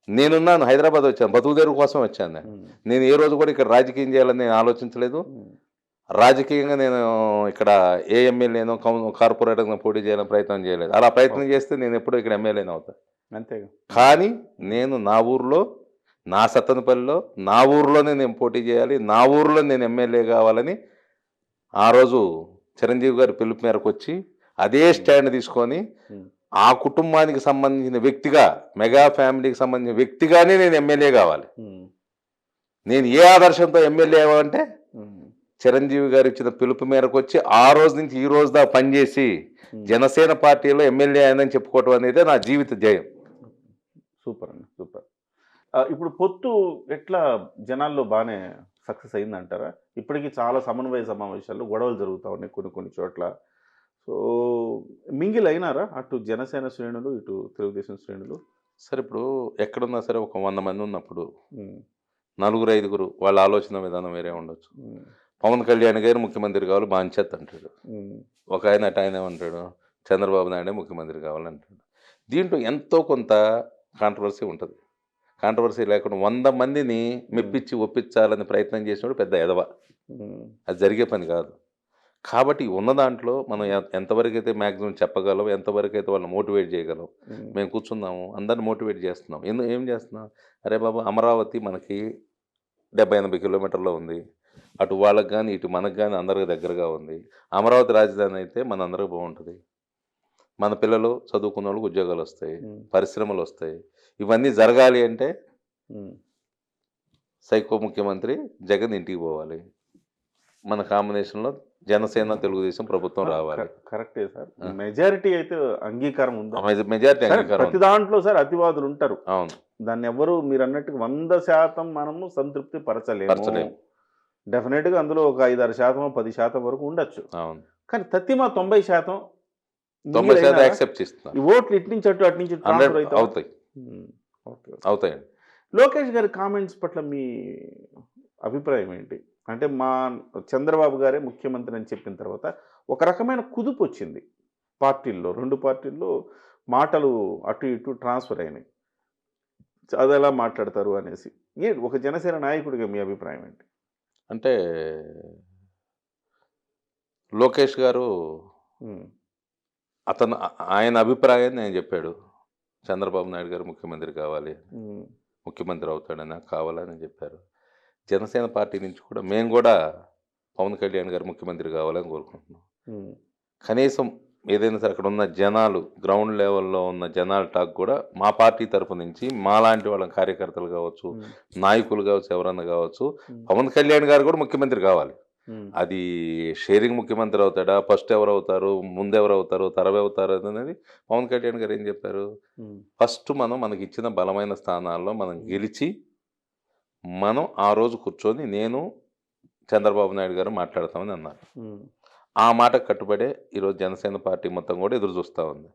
నేనున్నాను, హైదరాబాద్ వచ్చాను, బతుకుదేరు కోసం వచ్చాను నేను. ఉమ్, నేను ఏ రోజు కూడా ఇక్కడ రాజకీయం చేయాలని నేను ఆలోచించలేదు. ఉమ్, రాజకీయంగా నేను ఇక్కడ ఏ ఎమ్మెల్యేనో కార్పొరేటర్గా పోటీ చేయాలని ప్రయత్నం చేయలేదు. అలా ప్రయత్నం చేస్తే నేను ఎప్పుడూ ఇక్కడ ఎమ్మెల్యేనే అవుతాను. అంతేగా. కానీ నేను నా ఊర్లో, నా సత్తెనపల్లిలో, నా ఊర్లోనే నేను పోటీ చేయాలి, నా ఊర్లో నేను ఎమ్మెల్యే కావాలని ఆ రోజు చిరంజీవి గారి పిలుపు మేరకు వచ్చి అదే స్టాండ్ తీసుకొని ఉమ్, ఆ కుటుంబానికి సంబంధించిన వ్యక్తిగా, మెగా ఫ్యామిలీకి సంబంధించిన వ్యక్తిగానే నేను ఎమ్మెల్యే కావాలి. ఉమ్, నేను ఏ ఆదర్శంతో ఎమ్మెల్యే అవ్వాలంటే ఉమ్, చిరంజీవి గారు ఇచ్చిన పిలుపు మేరకు వచ్చి ఆ రోజు నుంచి ఈ రోజు దాకా పనిచేసి జనసేన పార్టీలో ఎమ్మెల్యే అయిందని చెప్పుకోవటం అనేది నా జీవిత జయం. సూపర్ అండి, సూపర్. ఇప్పుడు పొత్తు ఎట్లా జనాల్లో బాగానే సక్సెస్ అయిందంటారా? ఇప్పటికీ చాలా సమన్వయ సమావేశాల్లో గొడవలు జరుగుతూ ఉన్నాయి కొన్ని చోట్ల. సో మింగిల్ అయినారా అటు జనసేన శ్రేణులు, ఇటు తెలుగుదేశం శ్రేణులు? సరే ఇప్పుడు ఎక్కడున్నా సరే ఒక 100 మంది ఉన్నప్పుడు ఉమ్, 4-5 వాళ్ళ ఆలోచన విధానం వేరే ఉండొచ్చు. ఉమ్, పవన్ కళ్యాణ్ గారు ముఖ్యమంత్రి కావాలి బాంచేత్ అంటాడు, ఉమ్, ఒక ఆయన అటు ఆయన ఏమంటాడు చంద్రబాబు నాయుడే ముఖ్యమంత్రి కావాలంటాడు. దీంట్లో ఎంతో కొంత కాంట్రవర్సీ ఉంటుంది. కాంట్రవర్సీ లేకుండా 100 మందిని మెప్పించి ఒప్పించాలని ప్రయత్నం చేసినప్పుడు పెద్ద ఎదవ. ఉమ్, అది జరిగే పని కాదు. కాబట్టి ఉన్న దాంట్లో మనం ఎంతవరకు అయితే మ్యాక్సిమం చెప్పగలం, ఎంతవరకు అయితే వాళ్ళని మోటివేట్ చేయగలం. మేము కూర్చున్నాము, అందరిని మోటివేట్ చేస్తున్నాం. ఏం చేస్తున్నాం? అరే బాబు, అమరావతి మనకి 70-80 కిలోమీటర్లో ఉంది. అటు వాళ్ళకి కానీ, ఇటు మనకు కానీ అందరికి దగ్గరగా ఉంది. అమరావతి రాజధాని అయితే మనందరికి బాగుంటుంది. మన పిల్లలు చదువుకున్న వాళ్ళకి ఉద్యోగాలు వస్తాయి, పరిశ్రమలు వస్తాయి. ఇవన్నీ జరగాలి అంటే సైకో ముఖ్యమంత్రి జగన్ ఇంటికి పోవాలి. మన కాంబినేషన్లో జనసేన తెలుగుదేశం ప్రభుత్వం రావాలి. కరెక్టే సార్. మెజారిటీ అయితే అంగీకారం ఉందా? మెజారిటీ అంగీకారం. ప్రతి దాంట్లో సార్ అతివాదులు ఉంటారు. అవును. దాన్ని ఎవరు మీరు అన్నట్టుగా 100% మనము సంతృప్తి పరచలేము. డెఫినెట్గా అందులో ఒక 5-6%, 10% వరకు ఉండొచ్చు. అవును. కానీ తత్తిమా 90% 90% యాక్సెప్ట్ చేస్తున్నారు. ఈ ఓట్లు ఇటు నుంచి అటు నుంచి అవుతాయి. అవుతాయండి. లోకేష్ గారి కామెంట్స్ పట్ల మీ అభిప్రాయం ఏంటి? అంటే మా చంద్రబాబు గారే ముఖ్యమంత్రి అని చెప్పిన తర్వాత ఒక రకమైన కుదుపు వచ్చింది పార్టీల్లో, 2 పార్టీల్లో మాటలు అటు ఇటు ట్రాన్స్ఫర్ అయినాయి. అది ఎలా మాట్లాడతారు అనేసి. ఒక జనసేన నాయకుడిగా మీ అభిప్రాయం ఏంటి? అంటే లోకేష్ గారు ఆయన అభిప్రాయాన్ని ఆయన చెప్పాడు. చంద్రబాబు నాయుడు గారు ముఖ్యమంత్రి కావాలి, ముఖ్యమంత్రి అవుతాడని, నాకు కావాలని చెప్పారు. జనసేన పార్టీ నుంచి కూడా మేము కూడా పవన్ కళ్యాణ్ గారు ముఖ్యమంత్రి కావాలని కోరుకుంటున్నాం. కనీసం ఏదైనా సరే అక్కడ ఉన్న జనాలు, గ్రౌండ్ లెవెల్లో ఉన్న జనాల టాక్ కూడా మా పార్టీ తరఫు నుంచి మాలాంటి వాళ్ళ కార్యకర్తలు కావచ్చు, నాయకులు కావచ్చు, ఎవరన్నా కావచ్చు, పవన్ కళ్యాణ్ గారు కూడా ముఖ్యమంత్రి కావాలి. అది షేరింగ్ ముఖ్యమంత్రి అవుతాడా, ఫస్ట్ ఎవరు అవుతారు, ముందెవరు అవుతారు, అవుతారు అనేది పవన్ కళ్యాణ్ గారు ఏం చెప్పారు? ఫస్ట్ మనకి ఇచ్చిన బలమైన స్థానాల్లో మనం గెలిచి మనం ఆ రోజు కూర్చొని నేను చంద్రబాబు నాయుడు గారు మాట్లాడతామని అన్నారు. ఆ మాటకు కట్టుబడే ఈరోజు జనసేన పార్టీ మొత్తం కూడా ఎదురు చూస్తూ ఉంది.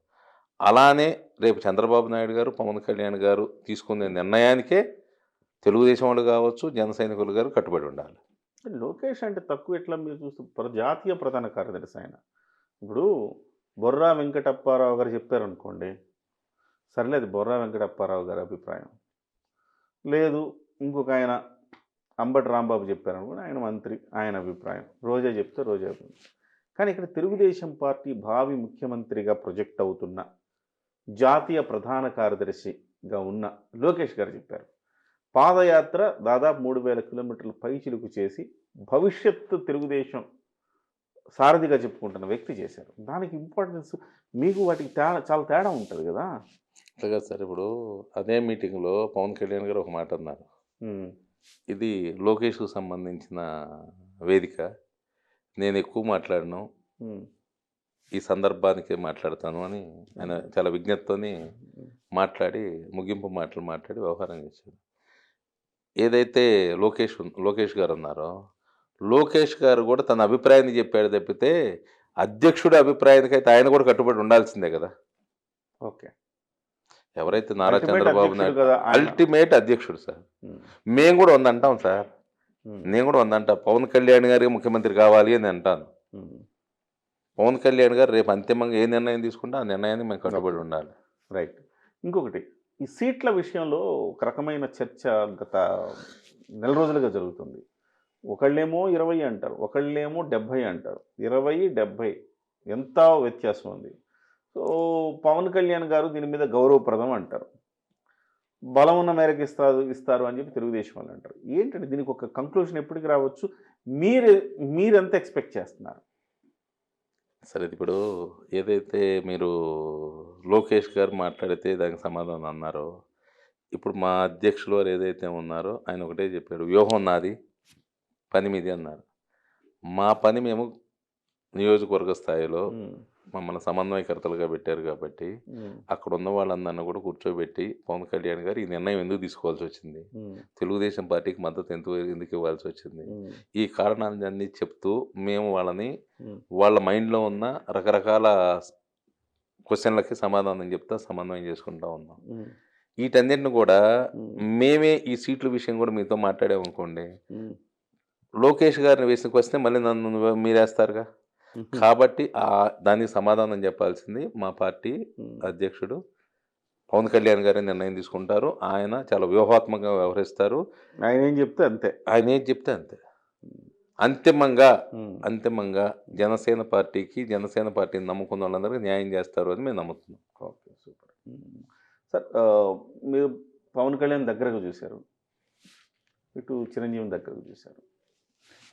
అలానే రేపు చంద్రబాబు నాయుడు గారు, పవన్ కళ్యాణ్ గారు తీసుకునే నిర్ణయానికే తెలుగుదేశం వాళ్ళు కావచ్చు, జన సైనికులు గారు కట్టుబడి ఉండాలి. లోకేష్ అంటే తక్కువ ఎట్లా మీరు చూస్తూ జాతీయ ప్రధాన కార్యదర్శి ఆయన. ఇప్పుడు బొర్రా వెంకటప్పారావు గారు చెప్పారనుకోండి, సర్లే అది బొర్రా వెంకటప్పారావు గారి అభిప్రాయం. లేదు ఇంకొక ఆయన అంబటి రాంబాబు చెప్పారనుకోండి, ఆయన మంత్రి, ఆయన అభిప్రాయం. రోజా చెప్తే రోజా అభిప్రాయం. కానీ ఇక్కడ తెలుగుదేశం పార్టీ భావి ముఖ్యమంత్రిగా ప్రొజెక్ట్ అవుతున్న జాతీయ ప్రధాన కార్యదర్శిగా ఉన్న లోకేష్ గారు చెప్పారు, పాదయాత్ర దాదాపు 3000 కిలోమీటర్ల పైచిలుకు చేసి భవిష్యత్తు తెలుగుదేశం సారథిగా చెప్పుకుంటున్న వ్యక్తి చేశారు. దానికి ఇంపార్టెన్స్ మీకు వాటికి చాలా తేడా ఉంటుంది కదా. అంతేగా సార్. ఇప్పుడు అదే మీటింగ్లో పవన్ కళ్యాణ్ గారు ఒక మాట అన్నారు, ఇది లోకేష్కు సంబంధించిన వేదిక, నేను ఎక్కువ మాట్లాడను, ఈ సందర్భానికే మాట్లాడతాను అని ఆయన చాలా విజ్ఞతతోని మాట్లాడి ముగింపు మాటలు మాట్లాడి వ్యవహారం చేశారు. ఏదైతే లోకేష్ గారు ఉన్నారో, లోకేష్ గారు కూడా తన అభిప్రాయాన్ని చెప్పాడు తప్పితే అధ్యక్షుడి అభిప్రాయానికైతే ఆయన కూడా కట్టుబడి ఉండాల్సిందే కదా. ఓకే. ఎవరైతే నారా చంద్రబాబు నాయుడు అల్టిమేట్ అధ్యక్షుడు సార్. మేము కూడా అంటాం సార్, నేను కూడా అంటా, పవన్ కళ్యాణ్ గారికి ముఖ్యమంత్రి కావాలి అని అంటాను. పవన్ కళ్యాణ్ గారు రేపు అంతిమంగా ఏ నిర్ణయం తీసుకుంటే ఆ నిర్ణయాన్ని మేము కట్టుబడి ఉండాలి. రైట్. ఇంకొకటి, ఈ సీట్ల విషయంలో ఒక రకమైన చర్చ గత నెల రోజులుగా జరుగుతుంది. ఒకళ్ళేమో 20 అంటారు, ఒకళ్ళేమో 70 అంటారు. 20, 70 ఎంత వ్యత్యాసం ఉంది. సో పవన్ కళ్యాణ్ గారు దీని మీద గౌరవప్రదం అంటారు, బలం ఉన్న మేరకు ఇస్తారు అని చెప్పి తెలుగుదేశం వాళ్ళు అంటారు. ఏంటంటే దీనికి ఒక కంక్లూషన్ ఎప్పటికి రావచ్చు? మీరెంత ఎక్స్పెక్ట్ చేస్తున్నారు? సరే, ఇప్పుడు ఏదైతే మీరు లోకేష్ గారు మాట్లాడితే దానికి సమాధానం అన్నారో, ఇప్పుడు మా అధ్యక్షులు వారు ఏదైతే ఉన్నారో ఆయన ఒకటే చెప్పాడు, వ్యూహం నాది, పని మీది అన్నారు. మా పని మేము నియోజకవర్గ స్థాయిలో మమ్మల్ని సమన్వయకర్తలుగా పెట్టారు కాబట్టి అక్కడ ఉన్న వాళ్ళందరినీ కూడా కూర్చోబెట్టి పవన్ కళ్యాణ్ గారు ఈ నిర్ణయం ఎందుకు తీసుకోవాల్సి వచ్చింది, తెలుగుదేశం పార్టీకి మద్దతు ఎందుకు ఇవ్వాల్సి వచ్చింది, ఈ కారణాలన్నీ చెప్తూ మేము వాళ్ళ మైండ్లో ఉన్న రకరకాల క్వశ్చన్లకి సమాధానం చెప్తా సమన్వయం చేసుకుంటా ఉన్నాం. వీటన్నిటిని కూడా మేమే ఈ సీట్ల విషయం కూడా మీతో మాట్లాడామనుకోండి, లోకేష్ గారిని వేసిన క్వశ్చన్ మళ్ళీ నన్ను మీరేస్తారుగా. కాబట్టి దానికి సమాధానం చెప్పాల్సింది మా పార్టీ అధ్యక్షుడు పవన్ కళ్యాణ్ గారే నిర్ణయం తీసుకుంటారు. ఆయన చాలా వ్యూహాత్మకంగా వ్యవహరిస్తారు. ఆయన ఏం చెప్తే అంతే. అంతిమంగా జనసేన పార్టీని నమ్ముకున్న వాళ్ళందరికీ న్యాయం చేస్తారు అని మేము నమ్ముతున్నాం. Okay, super. సార్, మీరు పవన్ కళ్యాణ్ దగ్గరకు చూశారు, ఇటు చిరంజీవిని దగ్గరకు చూశారు.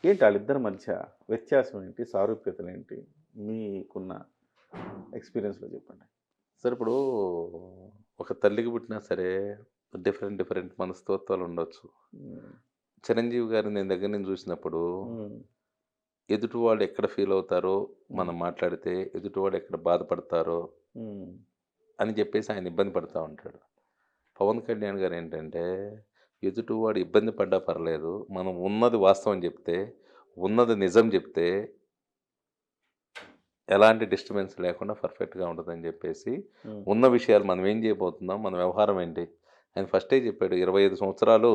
ఏంటి వాళ్ళిద్దరి మధ్య వ్యత్యాసం ఏంటి, సారూప్యతలు ఏంటి, మీకున్న ఎక్స్పీరియన్స్లో చెప్పండి. సార్, ఇప్పుడు ఒక తల్లికి పుట్టినా సరే డిఫరెంట్ మనస్తత్వాలు ఉండొచ్చు. చిరంజీవి గారిని నేను దగ్గర నుంచి చూసినప్పుడు ఎదుటివాడు ఎక్కడ ఫీల్ అవుతారో మనం మాట్లాడితే, ఎదుటివాడు ఎక్కడ బాధపడతారో అని చెప్పేసి ఆయన ఇబ్బంది పడుతూ ఉంటాడు. పవన్ కళ్యాణ్ గారు ఏంటంటే, ఎదుటివాడు ఇబ్బంది పడ్డా పర్లేదు, మనం ఉన్నది వాస్తవం చెప్తే, ఉన్నది నిజం చెప్తే ఎలాంటి డిస్టర్బెన్స్ లేకుండా పర్ఫెక్ట్గా ఉంటుందని చెప్పేసి ఉన్న విషయాలు మనం ఏం చేయబోతున్నాం, మన వ్యవహారం ఏంటి ఆయన ఫస్టే చెప్పాడు. 25 సంవత్సరాలు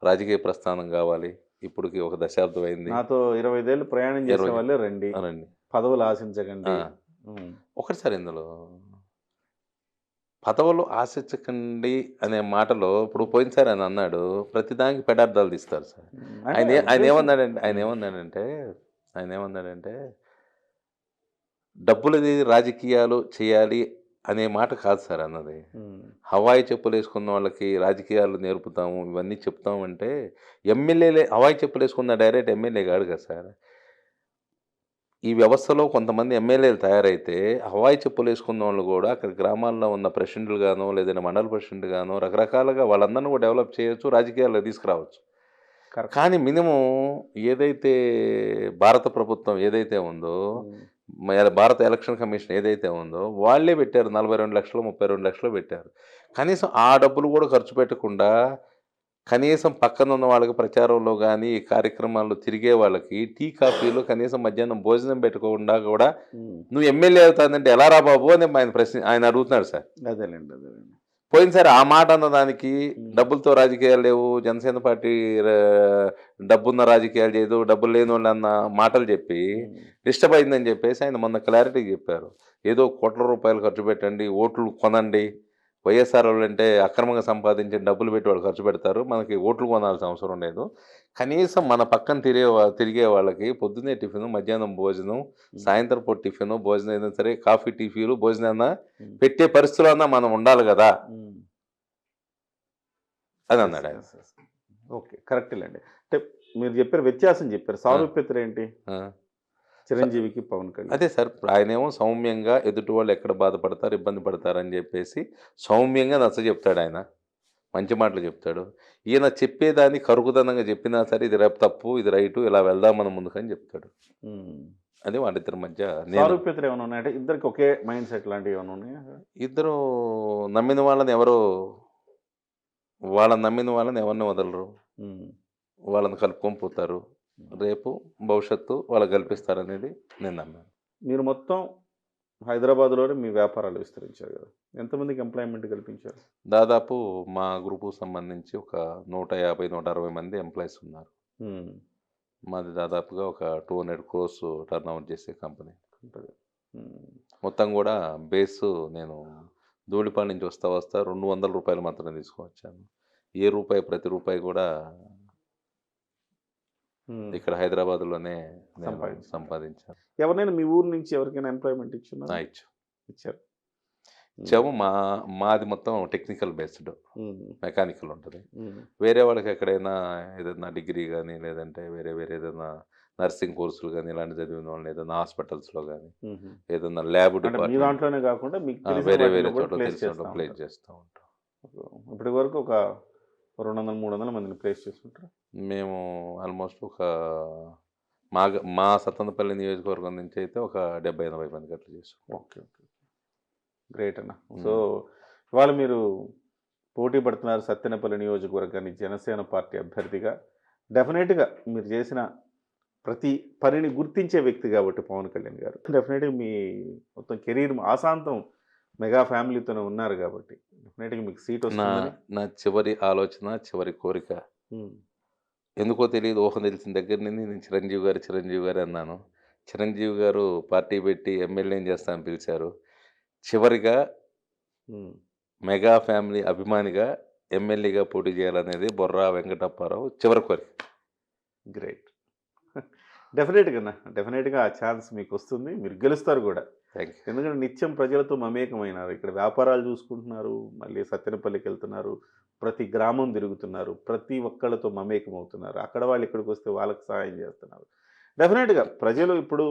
రాజకీయ ప్రస్థానం కావాలి, ఇప్పటికి ఒక దశాబ్దం అయింది, నాతో 25 ఏళ్ళు ప్రయాణం చేసే వాళ్ళే రండి, పదవులు ఆశించకండి. ఒకటిసారి ఇందులో పదవులు ఆశించకండి అనే మాటలో ఇప్పుడు పోయినసారి ఆయన అన్నాడు, ప్రతిదానికి పెడార్థాలు తీస్తారు సార్. ఆయన ఏమన్నాడంటే డబ్బులది రాజకీయాలు చేయాలి అనే మాట కాదు సార్ అన్నది. హవాయి చెప్పులు వేసుకున్న వాళ్ళకి రాజకీయాలు నేర్పుతాము, ఇవన్నీ చెప్తాము అంటే ఎమ్మెల్యేలే హవాయి చెప్పులు వేసుకున్న డైరెక్ట్ ఎమ్మెల్యే కాదు కదా సార్. ఈ వ్యవస్థలో కొంతమంది ఎమ్మెల్యేలు తయారైతే హవాయి చెప్పులు వేసుకున్న వాళ్ళు కూడా అక్కడ గ్రామాల్లో ఉన్న ప్రెసిడెంట్లు గానో లేదంటే మండల ప్రెసిడెంట్ గానో రకరకాలుగా వాళ్ళందరినీ కూడా డెవలప్ చేయొచ్చు, రాజకీయాల్లో తీసుకురావచ్చు. కానీ మినిమం ఏదైతే భారత ప్రభుత్వం ఏదైతే ఉందో, భారత ఎలక్షన్ కమిషన్ ఏదైతే ఉందో వాళ్ళే పెట్టారు, 42 లక్షలు 32 లక్షలు పెట్టారు. కనీసం ఆ డబ్బులు కూడా ఖర్చు పెట్టకుండా కనీసం పక్కన ఉన్న వాళ్ళకి ప్రచారంలో కానీ ఈ కార్యక్రమాల్లో తిరిగే వాళ్ళకి టీ కాఫీలు కనీసం మధ్యాహ్నం భోజనం పెట్టకుండా కూడా నువ్వు ఎమ్మెల్యే అవుతానంటే ఎలా రా బాబు అని ఆయన అడుగుతున్నాడు సార్. అదేలేండి. పోయినసారి ఆ మాట అన్నదానికి డబ్బులతో రాజకీయాలు లేవు, జనసేన పార్టీ డబ్బున్న రాజకీయాలు చేయదు, డబ్బులు లేని వాళ్ళు అన్న మాటలు చెప్పి డిస్టర్బ్ అయిందని చెప్పేసి ఆయన మొన్న క్లారిటీ చెప్పారు. ఏదో కోట్ల రూపాయలు ఖర్చు పెట్టండి, ఓట్లు కొనండి, వైఎస్ఆర్ వాళ్ళు అంటే అక్రమంగా సంపాదించి డబ్బులు పెట్టి వాళ్ళు ఖర్చు పెడతారు, మనకి ఓట్లు కొనాల్సిన అవసరం లేదు. కనీసం మన పక్కన తిరిగే వాళ్ళకి పొద్దున్నే టిఫిన్, మధ్యాహ్నం భోజనం, సాయంత్రం పూట టిఫిన్, భోజనం ఏదైనా సరే కాఫీ టిఫీలు భోజనం పెట్టే పరిస్థితుల్లో అన్నా మనం ఉండాలి కదా అని అన్నాడు ఆయన. ఓకే, కరెక్ట్ లేండి. అంటే మీరు చెప్పారు వ్యత్యాసం చెప్పారు, సారూప్యతలు ఏంటి చిరంజీవికి పవన్ కళ్యాణ్? అదే సార్, ఆయనేమో సౌమ్యంగా ఎదుటి వాళ్ళు ఎక్కడ బాధపడతారు ఇబ్బంది పడతారని చెప్పేసి సౌమ్యంగా నచ్చ చెప్తాడు, ఆయన మంచి మాటలు చెప్తాడు. ఈయన చెప్పేదాన్ని కరుకుదనంగా చెప్పినా సరే ఇది రేపు తప్పు ఇది రైటు ఇలా వెళ్దాం మనం ముందుకని చెప్తాడు. అది వాళ్ళిద్దరి మధ్య సారూప్యతలు ఏమైనా ఉన్నాయంటే ఇద్దరికి ఒకే మైండ్ సెట్ లాంటివి ఏమైనా ఉన్నాయా? ఇద్దరు నమ్మిన వాళ్ళని ఎవరిని వదలరు, వాళ్ళని కలుపుకొని పోతారు, రేపు భవిష్యత్తు వాళ్ళకి కల్పిస్తారనేది నేను నమ్మాను. మీరు మొత్తం హైదరాబాద్లోనే మీ వ్యాపారాలు విస్తరించారు కదా, ఎంతమందికి ఎంప్లాయ్మెంట్ కల్పించారు? దాదాపు మా గ్రూపుకు సంబంధించి ఒక 150-160 మంది ఎంప్లాయీస్ ఉన్నారు. మాది దాదాపుగా ఒక 200 crores టర్న్ అవుట్ చేసే కంపెనీ. మొత్తం కూడా బేస్ నేను ధూళిపాల నుంచి వస్తా 200 రూపాయలు మాత్రమే తీసుకువచ్చాను. ప్రతి రూపాయి కూడా ఇక్కడ హైదరాబాద్లోనే సంపాదించాను. ఎవరైనా మీ ఊరు నుంచి ఎవరికైనా ఎంప్లాయ్మెంట్ ఇచ్చాము. మాది మొత్తం టెక్నికల్ బేస్డ్, మెకానికల్ ఉంటుంది. వేరే వాళ్ళకి ఎక్కడైనా ఏదైనా డిగ్రీ కానీ లేదంటే వేరే ఏదైనా నర్సింగ్ కోర్సులు కానీ ఇలాంటి చదివిన వాళ్ళని ఏదైనా హాస్పిటల్స్లో కానీ ఏదైనా ల్యాబ్ డిపార్ట్మెంట్ కాకుండా వేరే చోట్ల ప్లేస్ చేస్తూ ఉంటాం. ఇప్పటి వరకు ఒక 200-300 మందిని ప్లేస్ చేస్తుంటారు. మేము ఆల్మోస్ట్ ఒక మా సత్తనపల్లి నియోజకవర్గం నుంచి అయితే ఒక 70-80 మందికి అట్లా చేస్తాం. ఓకే, గ్రేట్ అన్న. సో ఇవాళ మీరు పోటీ పడుతున్నారు సత్తెనపల్లి నియోజకవర్గాన్ని జనసేన పార్టీ అభ్యర్థిగా. డెఫినెట్గా మీరు చేసిన ప్రతి పనిని గుర్తించే వ్యక్తి కాబట్టి పవన్ కళ్యాణ్ గారు డెఫినెట్గా మీ మొత్తం కెరీర్ ఆశాంతం మెగా ఫ్యామిలీతోనే ఉన్నారు కాబట్టి డెఫినెట్గా మీకు సీట్ వస్తుంది. నా చివరి ఆలోచన, చివరి కోరిక ఎందుకో తెలియదు, ఊహ తెలిసిన దగ్గర నుండి నేను చిరంజీవి గారు అన్నాను. చిరంజీవి గారు పార్టీ పెట్టి ఎమ్మెల్యేని చేస్తానని పిలిచారు. చివరిగా మెగా ఫ్యామిలీ అభిమానిగా ఎమ్మెల్యేగా పోటీ చేయాలనేది బొర్రా వెంకటప్పారావు చివరి కోరిక. గ్రేట్. డెఫినెట్గా ఆ ఛాన్స్ మీకు వస్తుంది, మీరు గెలుస్తారు కూడా. Thank you. ఎందుకంటే నిత్యం ప్రజలతో మమేకమైనారు. ఇక్కడ వ్యాపారాలు చూసుకుంటున్నారు, మళ్ళీ సత్తెనపల్లికి వెళ్తున్నారు, ప్రతి గ్రామం తిరుగుతున్నారు, ప్రతి ఒక్కళ్ళతో మమేకమవుతున్నారు. అక్కడ వాళ్ళు ఇక్కడికి వస్తే వాళ్ళకి సహాయం చేస్తున్నారు. డెఫినెట్గా ప్రజలు ఇప్పుడు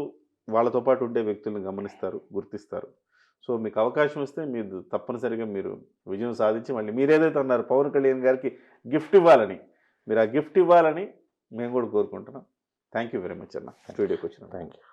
వాళ్ళతో పాటు ఉండే వ్యక్తులను గమనిస్తారు, గుర్తిస్తారు. సో మీకు అవకాశం వస్తే మీరు తప్పనిసరిగా మీరు విజయం సాధించి మళ్ళీ మీరేదైతే అన్నారు పవన్ కళ్యాణ్ గారికి గిఫ్ట్ ఇవ్వాలని, మీరు ఆ గిఫ్ట్ ఇవ్వాలని మేము కూడా కోరుకుంటున్నాం. థ్యాంక్ యూ వెరీ మచ్ అన్న స్టూడియోకి వచ్చిన. Thank you.